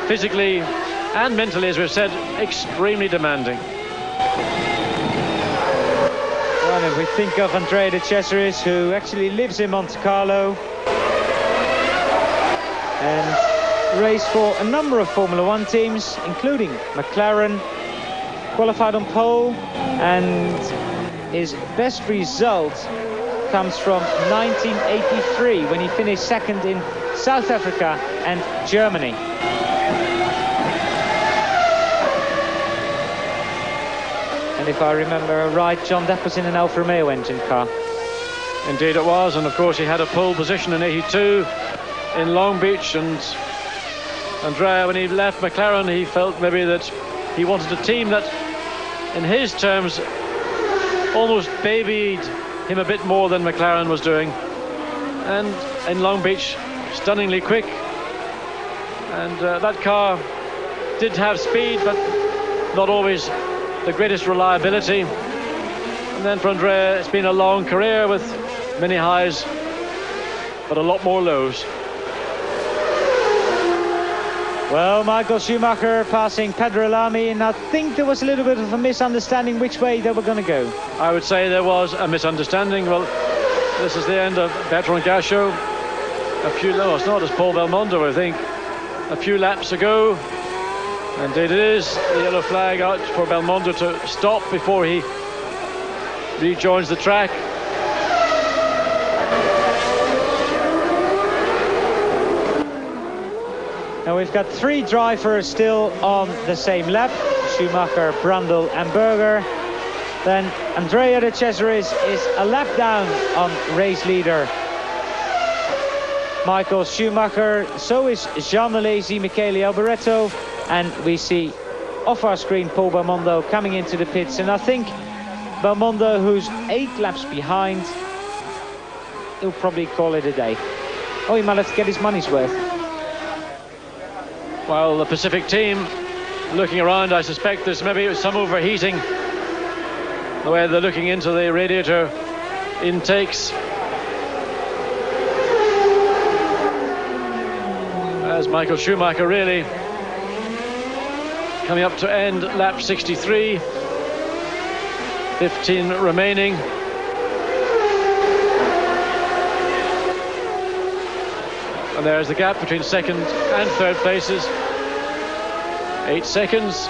physically and mentally, as we've said, extremely demanding. Well, if we think of Andrea de Cesaris, who actually lives in Monte Carlo and raced for a number of Formula One teams, including McLaren, qualified on pole, and his best result comes from 1983 when he finished 2nd in South Africa and Germany. And if I remember right, John, that was in an Alfa Romeo engine car. Indeed it was, and of course he had a pole position in 82 in Long Beach, and Andrea, when he left McLaren, he felt maybe that he wanted a team that, in his terms, almost babied him a bit more than McLaren was doing. And in Long Beach, stunningly quick, and that car did have speed, but not always the greatest reliability. And then for Andrea, it's been a long career with many highs but a lot more lows. Well, Michael Schumacher passing Pedro Lamy, and I think there was a little bit of a misunderstanding which way they were going to go. I would say there was a misunderstanding. Well, this is the end of Bertrand Gachot. No, it's not, it's Paul Belmondo, I think. A few laps ago. Indeed it is. The yellow flag out for Belmondo to stop before he rejoins the track. Now we've got 3 drivers still on the same lap: Schumacher, Brundle and Berger. Then Andrea de Cesaris is a lap down on race leader Michael Schumacher. So is Jean Alesi, Michele Alboreto, and we see off our screen Paul Belmondo coming into the pits. And I think Belmondo, who's 8 laps behind, he'll probably call it a day. Oh, he might have to get his money's worth. While the Pacific team looking around, I suspect there's maybe some overheating, the way they're looking into the radiator intakes. As Michael Schumacher really coming up to end lap 63, 15 remaining. And there's the gap between second and third places. 8 seconds.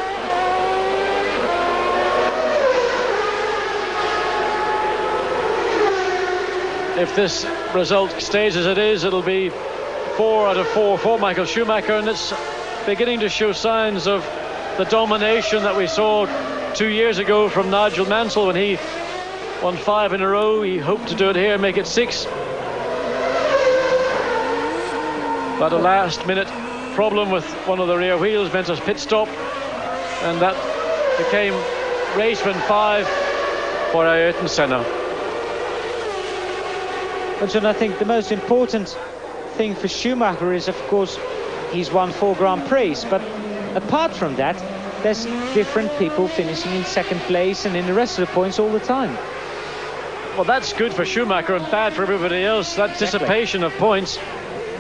If this result stays as it is, it'll be 4 out of 4 for Michael Schumacher, and it's beginning to show signs of the domination that we saw 2 years ago from Nigel Mansell when he won 5 in a row. He hoped to do it here and make it 6. But a last-minute problem with one of the rear wheels meant a pit stop, and that became raceman 5 for Ayrton Senna. But John, I think the most important thing for Schumacher is, of course, he's won 4 Grand Prix, but apart from that, there's different people finishing in second place and in the rest of the points all the time. Well, that's good for Schumacher and bad for everybody else. That dissipation of points,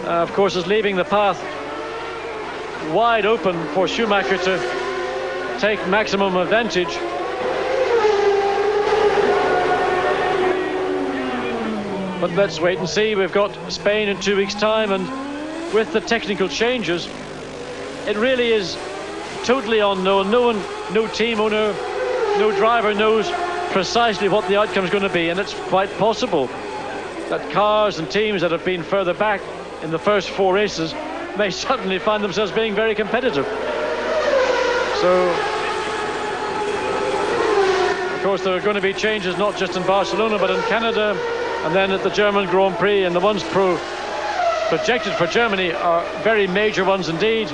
of course, is leaving the path wide open for Schumacher to take maximum advantage. But let's wait and see. We've got Spain in 2 weeks' time, and with the technical changes, it really is totally unknown. No team owner, no driver knows precisely what the outcome is going to be, and it's quite possible that cars and teams that have been further back in the first 4 races may suddenly find themselves being very competitive. So, of course, there are going to be changes not just in Barcelona but in Canada, and then at the German Grand Prix, and the ones projected for Germany are very major ones indeed.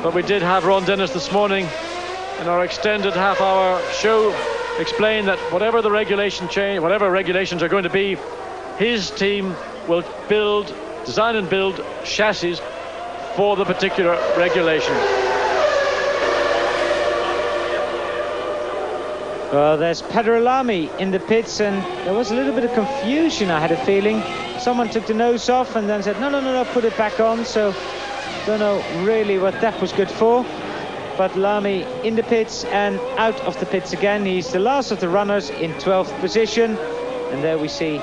But we did have Ron Dennis this morning in our extended half-hour show explain that whatever the regulation change, whatever regulations are going to be, his team will design and build chassis for the particular regulations. Well, there's Pedro Lamy in the pits, and there was a little bit of confusion, I had a feeling. Someone took the nose off and then said, no, put it back on. So, don't know really what that was good for. But Lamy in the pits and out of the pits again. He's the last of the runners in 12th position. And there we see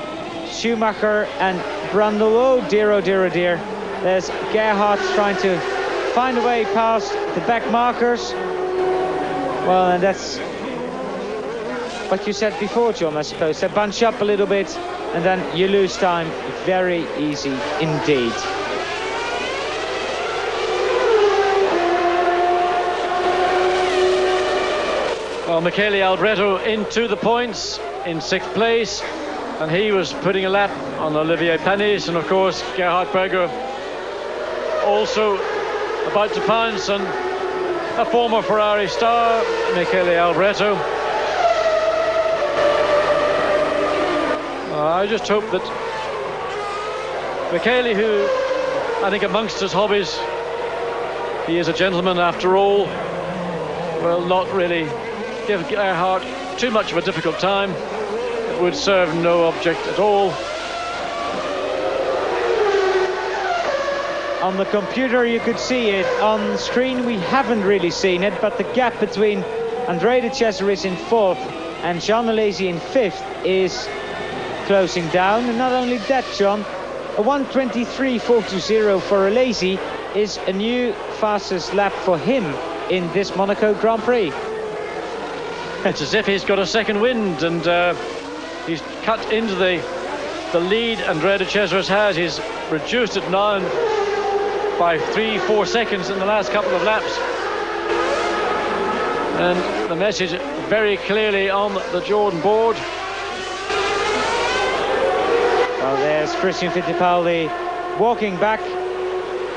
Schumacher and Brundle. Oh dear, oh dear, oh dear. There's Gerhard trying to find a way past the back markers. Well, and that's what you said before, John, I suppose. They bunch up a little bit and then you lose time very easy indeed. Well, Michele Alboreto into the points in 6th place, and he was putting a lap on Olivier Panis, and of course Gerhard Berger also about to pounce on a former Ferrari star, Michele Alboreto. I just hope that Michele, who I think amongst his hobbies, he is a gentleman after all, will not really give Gerhard too much of a difficult time. It would serve no object at all. On the computer you could see it. On screen we haven't really seen it, but the gap between André de Cesaris in 4th and Jean Alesi in 5th is closing down. And not only that, John, a 1:23.420 for Alesi is a new fastest lap for him in this Monaco Grand Prix. It's as if he's got a second wind, and he's cut into the lead André de Cesaris has. He's reduced it now by 3-4 seconds in the last couple of laps. And the message very clearly on the Jordan board. Well, there's Christian Fittipaldi walking back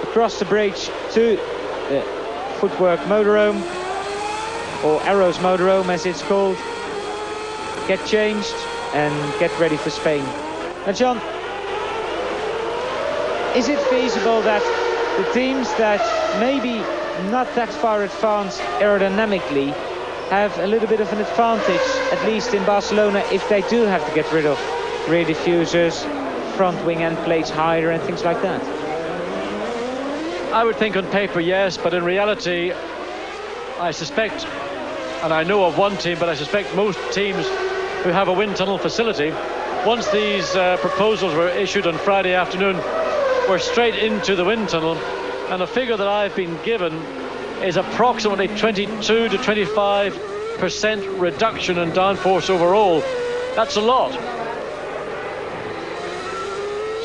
across the bridge to the Footwork Motorhome, or Arrows Motorhome as it's called. Get changed and get ready for Spain. Now, John, is it feasible that the teams that maybe not that far advanced aerodynamically have a little bit of an advantage, at least in Barcelona, if they do have to get rid of rear diffusers, front wing end plates higher and things like that? I would think on paper, yes, but in reality, I suspect, and I know of one team, but I suspect most teams who have a wind tunnel facility, once these proposals were issued on Friday afternoon, were straight into the wind tunnel. And a figure that I've been given is approximately 22 to 25% reduction in downforce overall. That's a lot.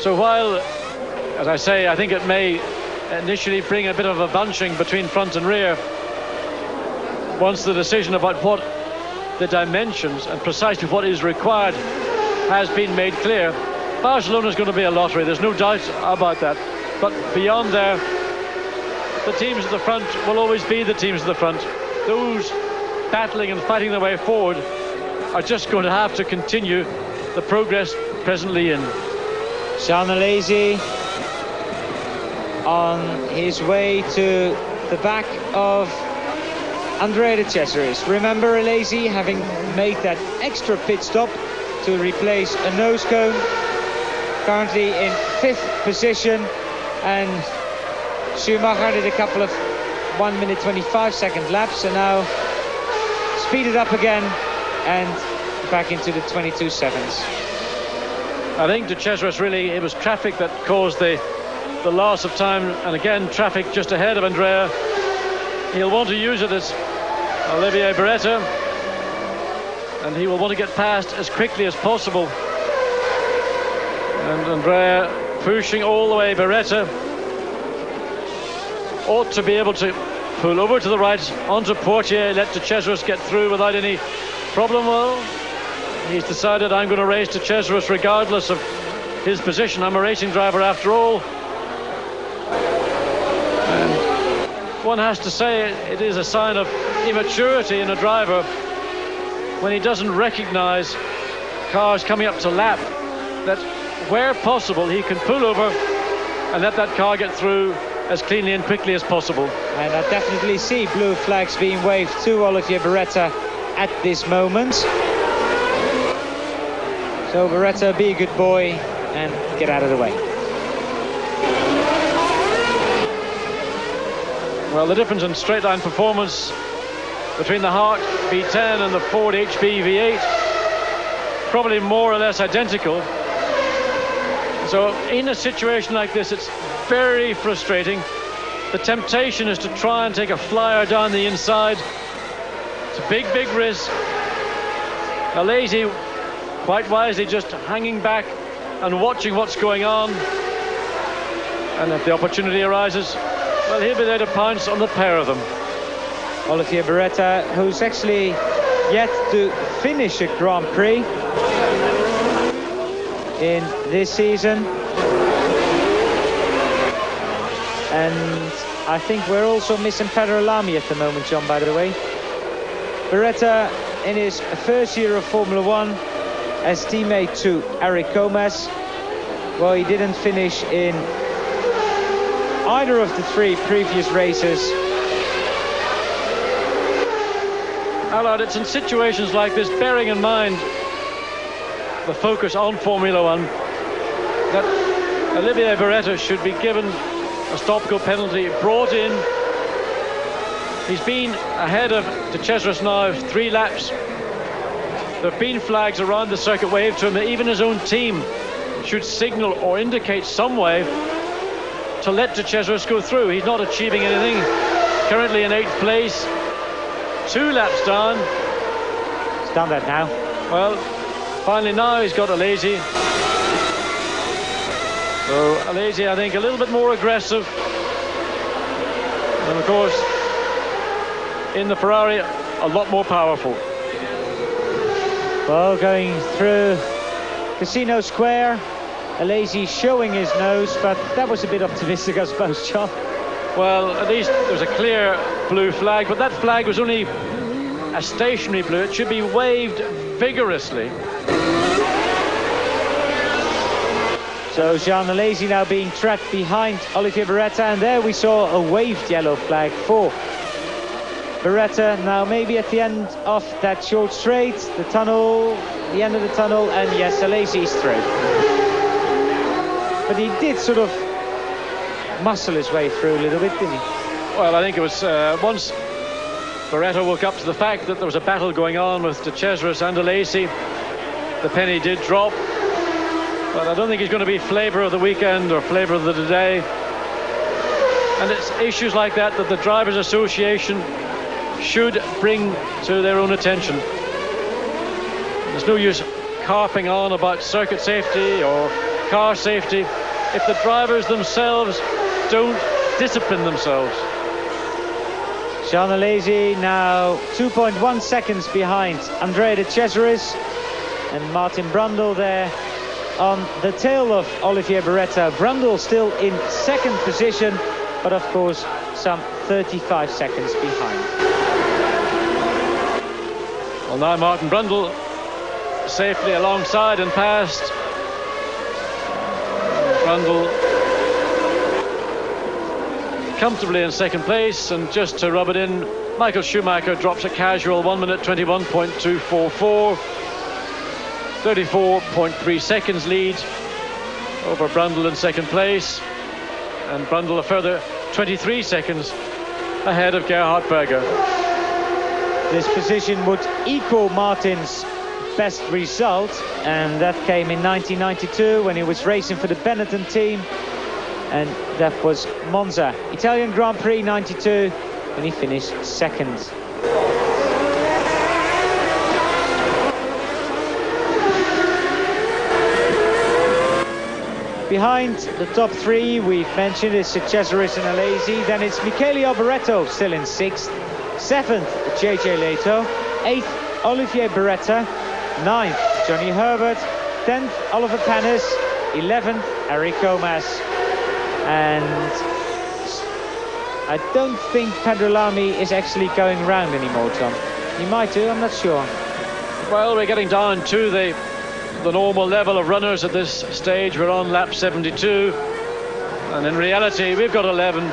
So while, as I say, I think it may initially bring a bit of a bunching between front and rear, once the decision about what the dimensions and precisely what is required has been made clear, Barcelona is going to be a lottery. There's no doubt about that. But beyond there, the teams at the front will always be the teams at the front. Those battling and fighting their way forward are just going to have to continue the progress presently in. Jean Alesi on his way to the back of André de Cesaris. Remember, Alesi having made that extra pit stop to replace a nose cone, currently in 5th position, and Schumacher did a couple of 1 minute 25 second laps, and now speeded up again and back into the 22 seconds. I think de Cesaris really, it was traffic that caused the loss of time, and again traffic just ahead of Andrea. He'll want to use it as Olivier Beretta, and he will want to get past as quickly as possible. And Andrea pushing all the way. Beretta ought to be able to pull over to the right onto Portier, let de Cesaris get through without any problem. Well, he's decided, I'm going to race de Cesaris regardless of his position. I'm a racing driver after all. And one has to say it is a sign of immaturity in a driver when he doesn't recognize cars coming up to lap, that where possible he can pull over and let that car get through as cleanly and quickly as possible. And I definitely see blue flags being waved to Olivier Beretta at this moment. So Beretta, be a good boy and get out of the way. Well, the difference in straight line performance between the Hart V10 and the Ford HB V8 probably more or less identical. So in a situation like this, it's very frustrating. The temptation is to try and take a flyer down the inside. It's a big risk. Alesi, quite wisely, just hanging back and watching what's going on. And if the opportunity arises, well, he'll be there to pounce on the pair of them. Olivier Beretta, who's actually yet to finish a Grand Prix in this season. And I think we're also missing Pedro Lamy at the moment, John, by the way. Beretta, in his first year of Formula One, as teammate to Eric Gomez. Well, he didn't finish in either of the 3 previous races. Allard, it's in situations like this, bearing in mind the focus on Formula One, that Olivier Beretta should be given a stop-go penalty brought in. He's been ahead of De Cesaris now 3 laps. There have been flags around the circuit waved to him. Even his own team should signal or indicate some way to let De Cesaris go through. He's not achieving anything. Currently in 8th place, 2 laps down. He's done that now. Well, finally now he's got Alesi. So Alesi, I think, a little bit more aggressive. And of course, in the Ferrari, a lot more powerful. Well, going through Casino Square, Alesi showing his nose, but that was a bit optimistic, I suppose, John. Well, at least there's a clear blue flag, but that flag was only a stationary blue. It should be waved vigorously. So Jean Alesi now being trapped behind Olivier Beretta, and there we saw a waved yellow flag for Beretta. Now maybe at the end of that short straight, the tunnel, the end of the tunnel, and yes, Alesi's through. But he did sort of muscle his way through a little bit, didn't he? Well, I think it was once Beretta woke up to the fact that there was a battle going on with De Cesaris and Alesi, the penny did drop. But I don't think he's going to be flavour of the weekend or flavour of the day. And it's issues like that that the Drivers' Association should bring to their own attention. There's no use carping on about circuit safety or car safety if the drivers themselves don't discipline themselves. Jean Alesi now 2.1 seconds behind Andrea De Cesaris, and Martin Brundle there on the tail of Olivier Beretta. Brundle still in 2nd position, but of course some 35 seconds behind. Well, now Martin Brundle safely alongside and past. Brundle comfortably in 2nd place, and just to rub it in, Michael Schumacher drops a casual 1 minute 21.244. 34.3 seconds lead over Brundle in 2nd place, and Brundle a further 23 seconds ahead of Gerhard Berger. This position would equal Martin's best result, and that came in 1992 when he was racing for the Benetton team, and that was Monza. Italian Grand Prix 92 when he finished 2nd. Behind the top 3 we've mentioned is De Cesaris and Alesi, then it's Michele Alboreto still in 6th, 7th JJ Leto, 8th Olivier Beretta, 9th Johnny Herbert, 10th Oliver Panis, 11th Eric Comas, and I don't think Pedro Lamy is actually going round anymore, Tom. He might do, I'm not sure. Well, we're getting down to the normal level of runners at this stage. We're on lap 72, and in reality we've got 11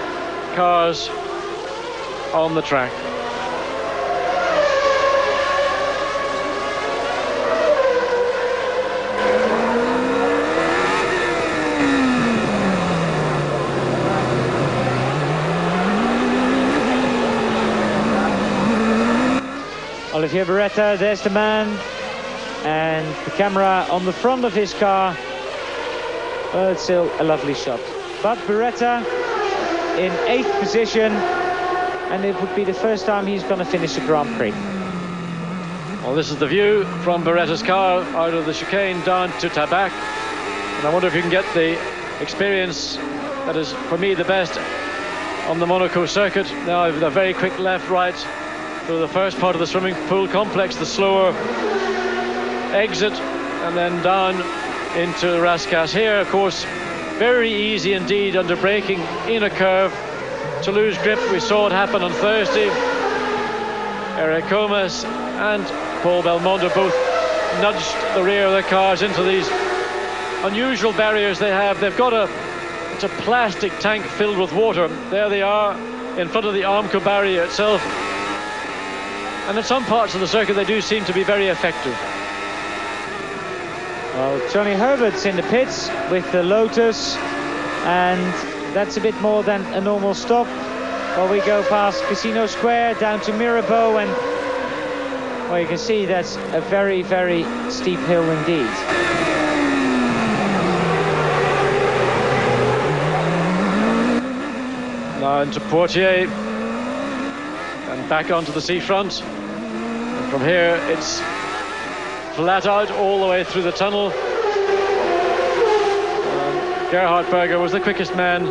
cars on the track. Olivier Beretta, there's the man, and the camera on the front of his car. Well, it's still a lovely shot. But Beretta in 8th position, and it would be the first time he's going to finish a Grand Prix. Well, this is the view from Beretta's car out of the chicane down to Tabac, and I wonder if you can get the experience that is, for me, the best on the Monaco circuit. Now, a very quick left-right through the first part of the swimming pool complex, the slower exit, and then down into Rascasse. Here, of course, very easy indeed under braking in a curve to lose grip. We saw it happen on Thursday. Eric Comas and Paul Belmondo both nudged the rear of their cars into these unusual barriers they have. They've got it's a plastic tank filled with water. There they are in front of the Armco barrier itself. And in some parts of the circuit they do seem to be very effective. Well, Johnny Herbert's in the pits with the Lotus, and that's a bit more than a normal stop. Well, we go past Casino Square down to Mirabeau, and well, you can see that's a very, very steep hill indeed. Now into Poitiers and back onto the seafront. And from here it's flat out all the way through the tunnel. Gerhard Berger was the quickest man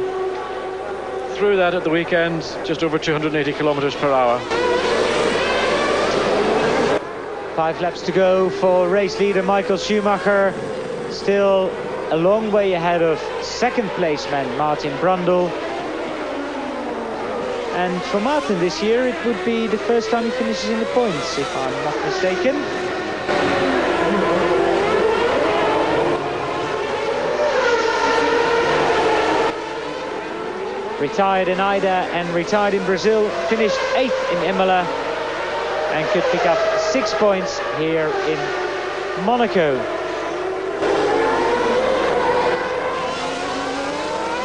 through that at the weekend, just over 280 kilometers per hour. 5 laps to go for race leader Michael Schumacher. Still a long way ahead of second place man Martin Brundle. And for Martin this year, it would be the first time he finishes in the points, if I'm not mistaken. Retired in Ida and retired in Brazil, finished 8th in Imola and could pick up 6 points here in Monaco.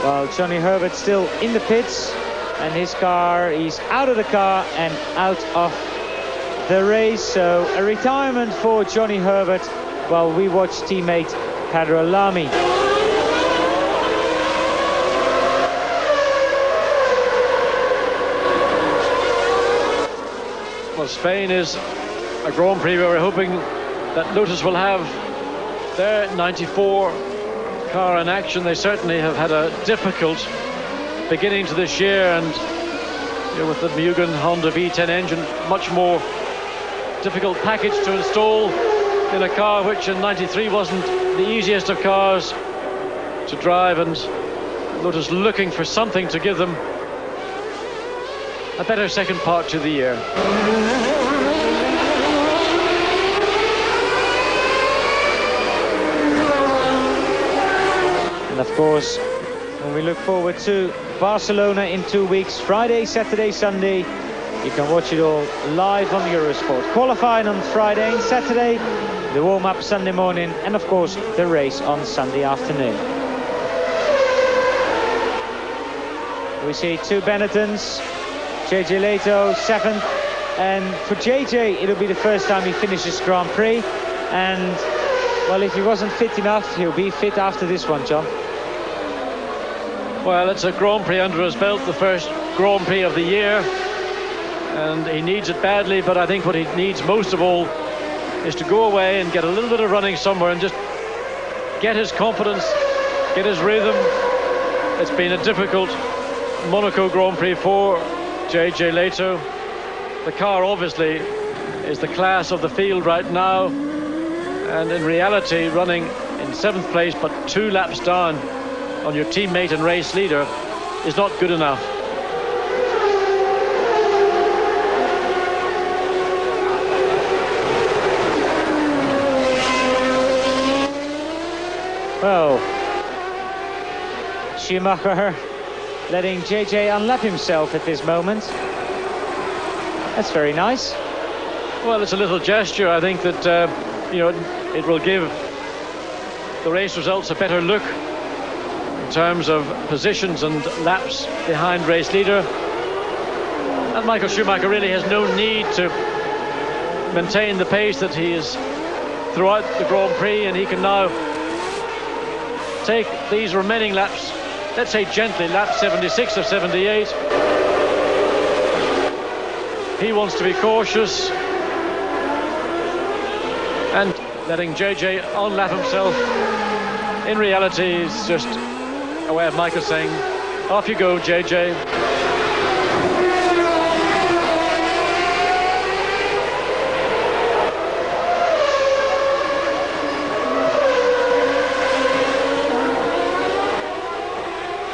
Well, Johnny Herbert still in the pits, and his car, he's out of the car and out of the race. So a retirement for Johnny Herbert while we watch teammate Pedro Lamy. Well, Spain is a Grand Prix where we're hoping that Lotus will have their 94 car in action. They certainly have had a difficult beginning to this year, and with the Mugen Honda V10 engine, much more difficult package to install in a car which in 93 wasn't the easiest of cars to drive, and Lotus looking for something to give them a better second part to the year. And of course, when we look forward to Barcelona in 2 weeks, Friday, Saturday, Sunday, you can watch it all live on Eurosport. Qualifying on Friday and Saturday, the warm-up Sunday morning, and of course the race on Sunday afternoon. We see 2 Benettons, JJ Leto 7th, and for JJ it'll be the first time he finishes Grand Prix, and well, if he wasn't fit enough, he'll be fit after this one, John. Well, it's a Grand Prix under his belt, the first Grand Prix of the year, and he needs it badly, but I think what he needs most of all is to go away and get a little bit of running somewhere and just get his confidence, get his rhythm. It's been a difficult Monaco Grand Prix for JJ Leto. The car obviously is the class of the field right now, and in reality running in 7th place but 2 laps down on your teammate and race leader is not good enough. Well, Schumacher letting JJ unlap himself at this moment. That's very nice. Well, it's a little gesture. I think that it will give the race results a better look in terms of positions and laps behind race leader. And Michael Schumacher really has no need to maintain the pace that he is throughout the Grand Prix, and he can now take these remaining laps, let's say gently, lap 76 or 78. He wants to be cautious and letting JJ unlap himself. In reality, it's just a way of Michael saying, off you go, JJ.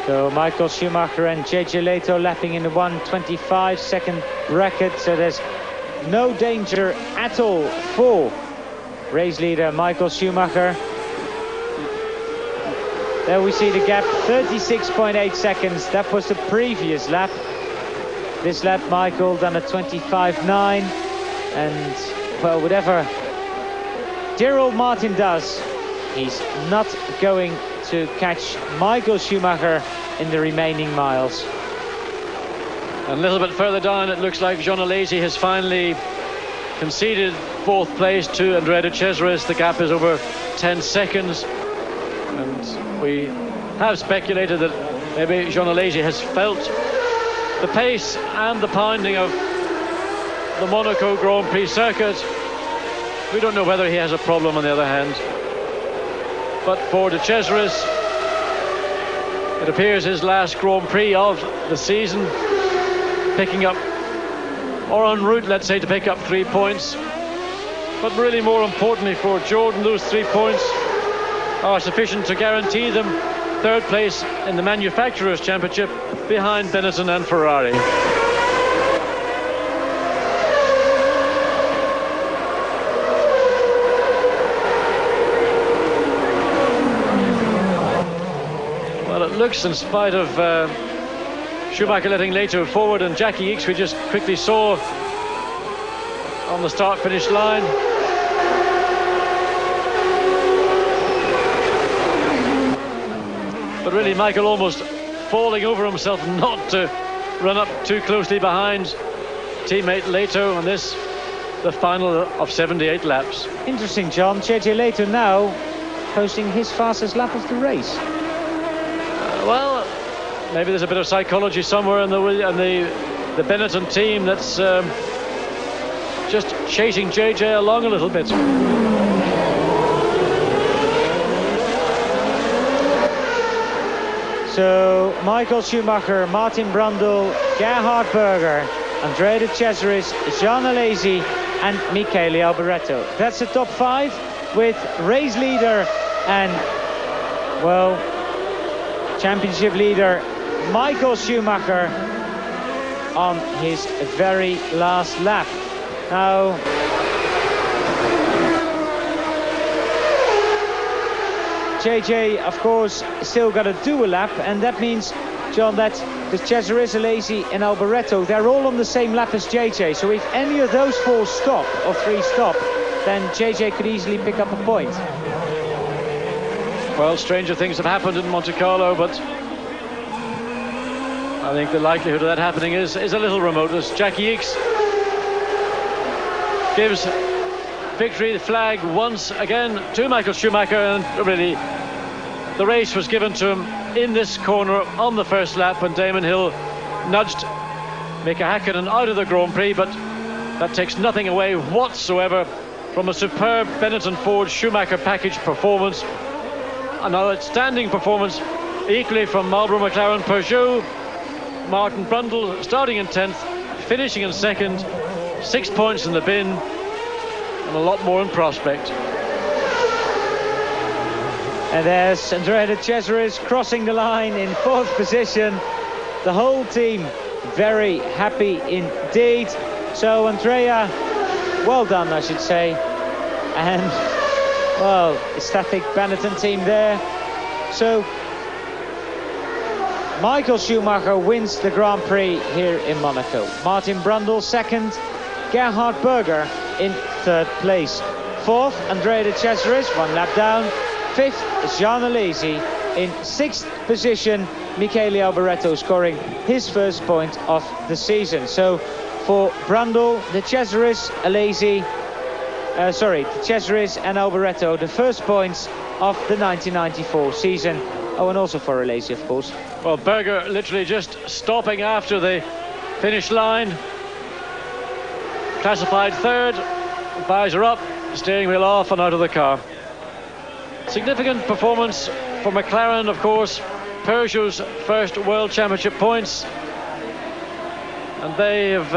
So Michael Schumacher and JJ Leto lapping in the 1:25-second bracket, so there's no danger at all for race leader Michael Schumacher. There we see the gap, 36.8 seconds. That was the previous lap. This lap Michael done a 25.9, and well, whatever dear old Martin does, he's not going to catch Michael Schumacher in the remaining miles. And a little bit further down, it looks like Jean Alesi has finally conceded fourth place to Andrea de Cesaris. The gap is over 10 seconds. And we have speculated that maybe Jean Alesi has felt the pace and the pounding of the Monaco Grand Prix circuit. We don't know whether he has a problem on the other hand. But for de Cesaris, it appears his last Grand Prix of the season, picking up, or en route, let's say, to pick up 3 points. But really more importantly for Jordan, those 3 points are sufficient to guarantee them third place in the Manufacturers' Championship behind Benetton and Ferrari. Well, it looks, in spite of Schumacher letting Leto forward and Jackie Ickx, we just quickly saw on the start-finish line. But really, Michael almost falling over himself not to run up too closely behind teammate Leto, and this the final of 78 laps. Interesting, John. JJ Leto now posting his fastest lap of the race. Well, maybe there's a bit of psychology somewhere in the Benetton team that's just chasing JJ along a little bit. So Michael Schumacher, Martin Brundle, Gerhard Berger, Andrea de Cesaris, Jean Alesi and Michele Alboreto. That's the top 5, with race leader and, well, championship leader Michael Schumacher on his very last lap. Now, JJ, of course, still got to do a lap, and that means, John, that the Cesaris, Alesi and Alboreto, they're all on the same lap as JJ. So if any of those 4 stop, or 3 stop, then JJ could easily pick up a point. Well, stranger things have happened in Monte Carlo, but I think the likelihood of that happening is a little remote, as Jackie Ickx gives victory flag once again to Michael Schumacher, and really the race was given to him in this corner on the first lap when Damon Hill nudged Mika Häkkinen out of the Grand Prix, but that takes nothing away whatsoever from a superb Benetton Ford Schumacher package performance. An outstanding performance equally from Marlboro McLaren Peugeot. Martin Brundle starting in 10th, finishing in 2nd, 6 points in the bin, and a lot more in prospect. And there's Andrea de Cesaris crossing the line in 4th position. The whole team very happy indeed. So Andrea, well done, I should say. And, well, ecstatic Benetton team there. So Michael Schumacher wins the Grand Prix here in Monaco. Martin Brundle 2nd, Gerhard Berger in 3rd place. 4th, Andrea de Cesaris, 1 lap down. 5th, Jean Alesi. In 6th position, Michele Alboreto scoring his first point of the season. So for Brundle, de Cesaris, Alesi, de Cesaris and Alboreto, the first points of the 1994 season. Oh, and also for Alesi, of course. Well, Berger literally just stopping after the finish line. Classified 3rd, visor up, steering wheel off and out of the car. Significant performance for McLaren, of course. Peugeot's first World Championship points. And they have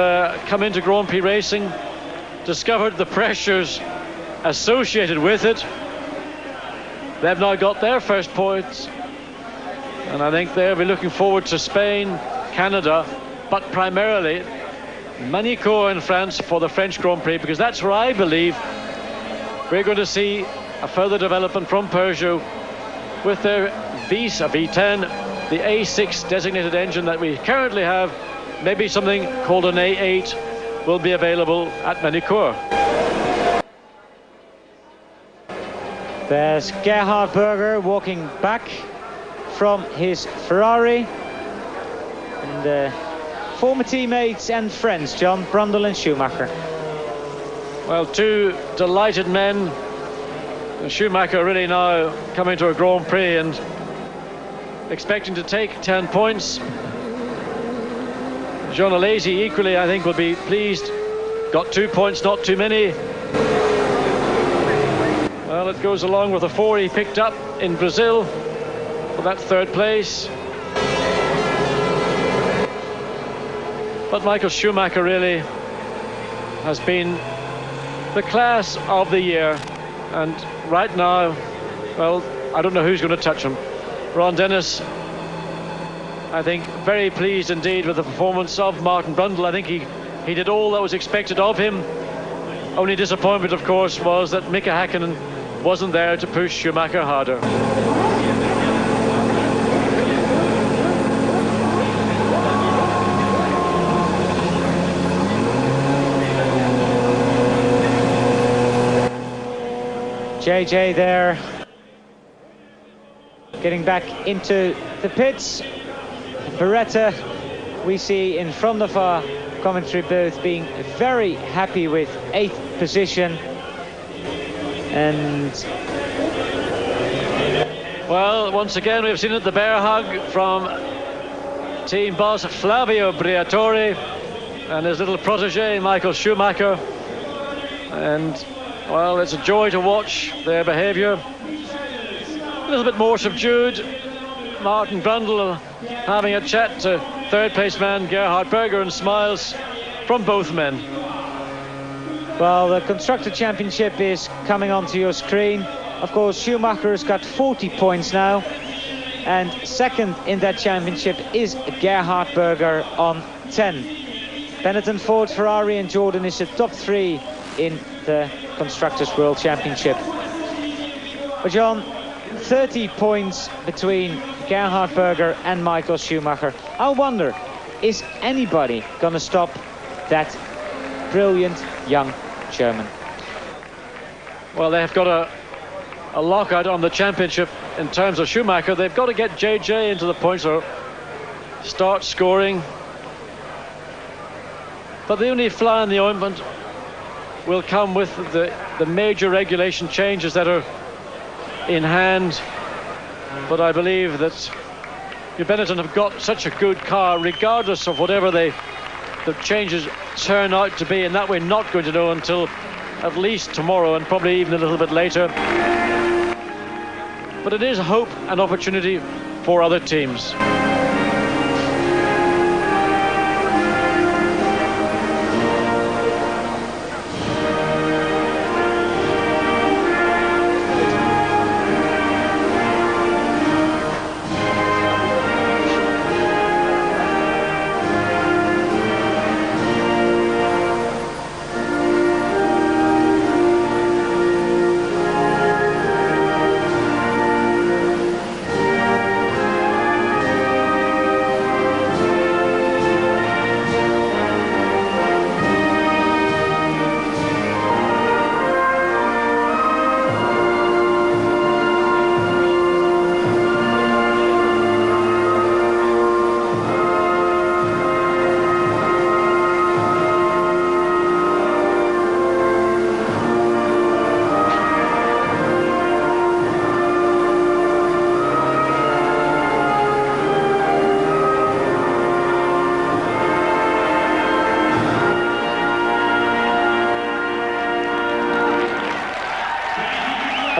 come into Grand Prix racing, discovered the pressures associated with it. They've now got their first points. And I think they'll be looking forward to Spain, Canada, but primarily Monaco in France for the French Grand Prix, because that's where I believe we're going to see a further development from Peugeot with their V10, the A6 designated engine that we currently have. Maybe something called an A8 will be available at Monaco. There's Gerhard Berger walking back from his Ferrari. And former teammates and friends, John, Brundle and Schumacher. Well, two delighted men. Schumacher really now coming to a Grand Prix and expecting to take 10 points. Jean Alesi equally, I think, will be pleased. Got 2 points, not too many. Well, it goes along with the 4 he picked up in Brazil for that 3rd place. But Michael Schumacher really has been the class of the year. And right now, well, I don't know who's going to touch him. Ron Dennis, I think, very pleased indeed with the performance of Martin Brundle. I think he did all that was expected of him. Only disappointment, of course, was that Mika Häkkinen wasn't there to push Schumacher harder. JJ there, getting back into the pits. Beretta, we see in front of our commentary booth, being very happy with 8th position. And well, once again we've seen it, the bear hug from team boss Flavio Briatore and his little protege Michael Schumacher. And well, it's a joy to watch their behaviour. A little bit more subdued. Martin Brundle having a chat to 3rd place man Gerhard Berger, and smiles from both men. Well, the Constructor Championship is coming onto your screen. Of course, Schumacher has got 40 points now. And 2nd in that championship is Gerhard Berger on 10. Benetton, Ford, Ferrari and Jordan is the top 3 in the Constructors World Championship. But John, 30 points between Gerhard Berger and Michael Schumacher. I wonder, is anybody going to stop that brilliant young German? Well, they've got a lockout on the championship in terms of Schumacher. They've got to get JJ into the points or start scoring. But the only fly in the ointment will come with the major regulation changes that are in hand. But I believe that Benetton have got such a good car, regardless of whatever the changes turn out to be, and that we're not going to know until at least tomorrow, and probably even a little bit later. But it is hope and opportunity for other teams.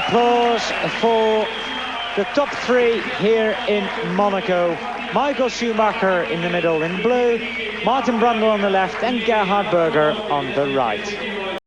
Applause for the top 3 here in Monaco. Michael Schumacher in the middle in blue, Martin Brundle on the left and Gerhard Berger on the right.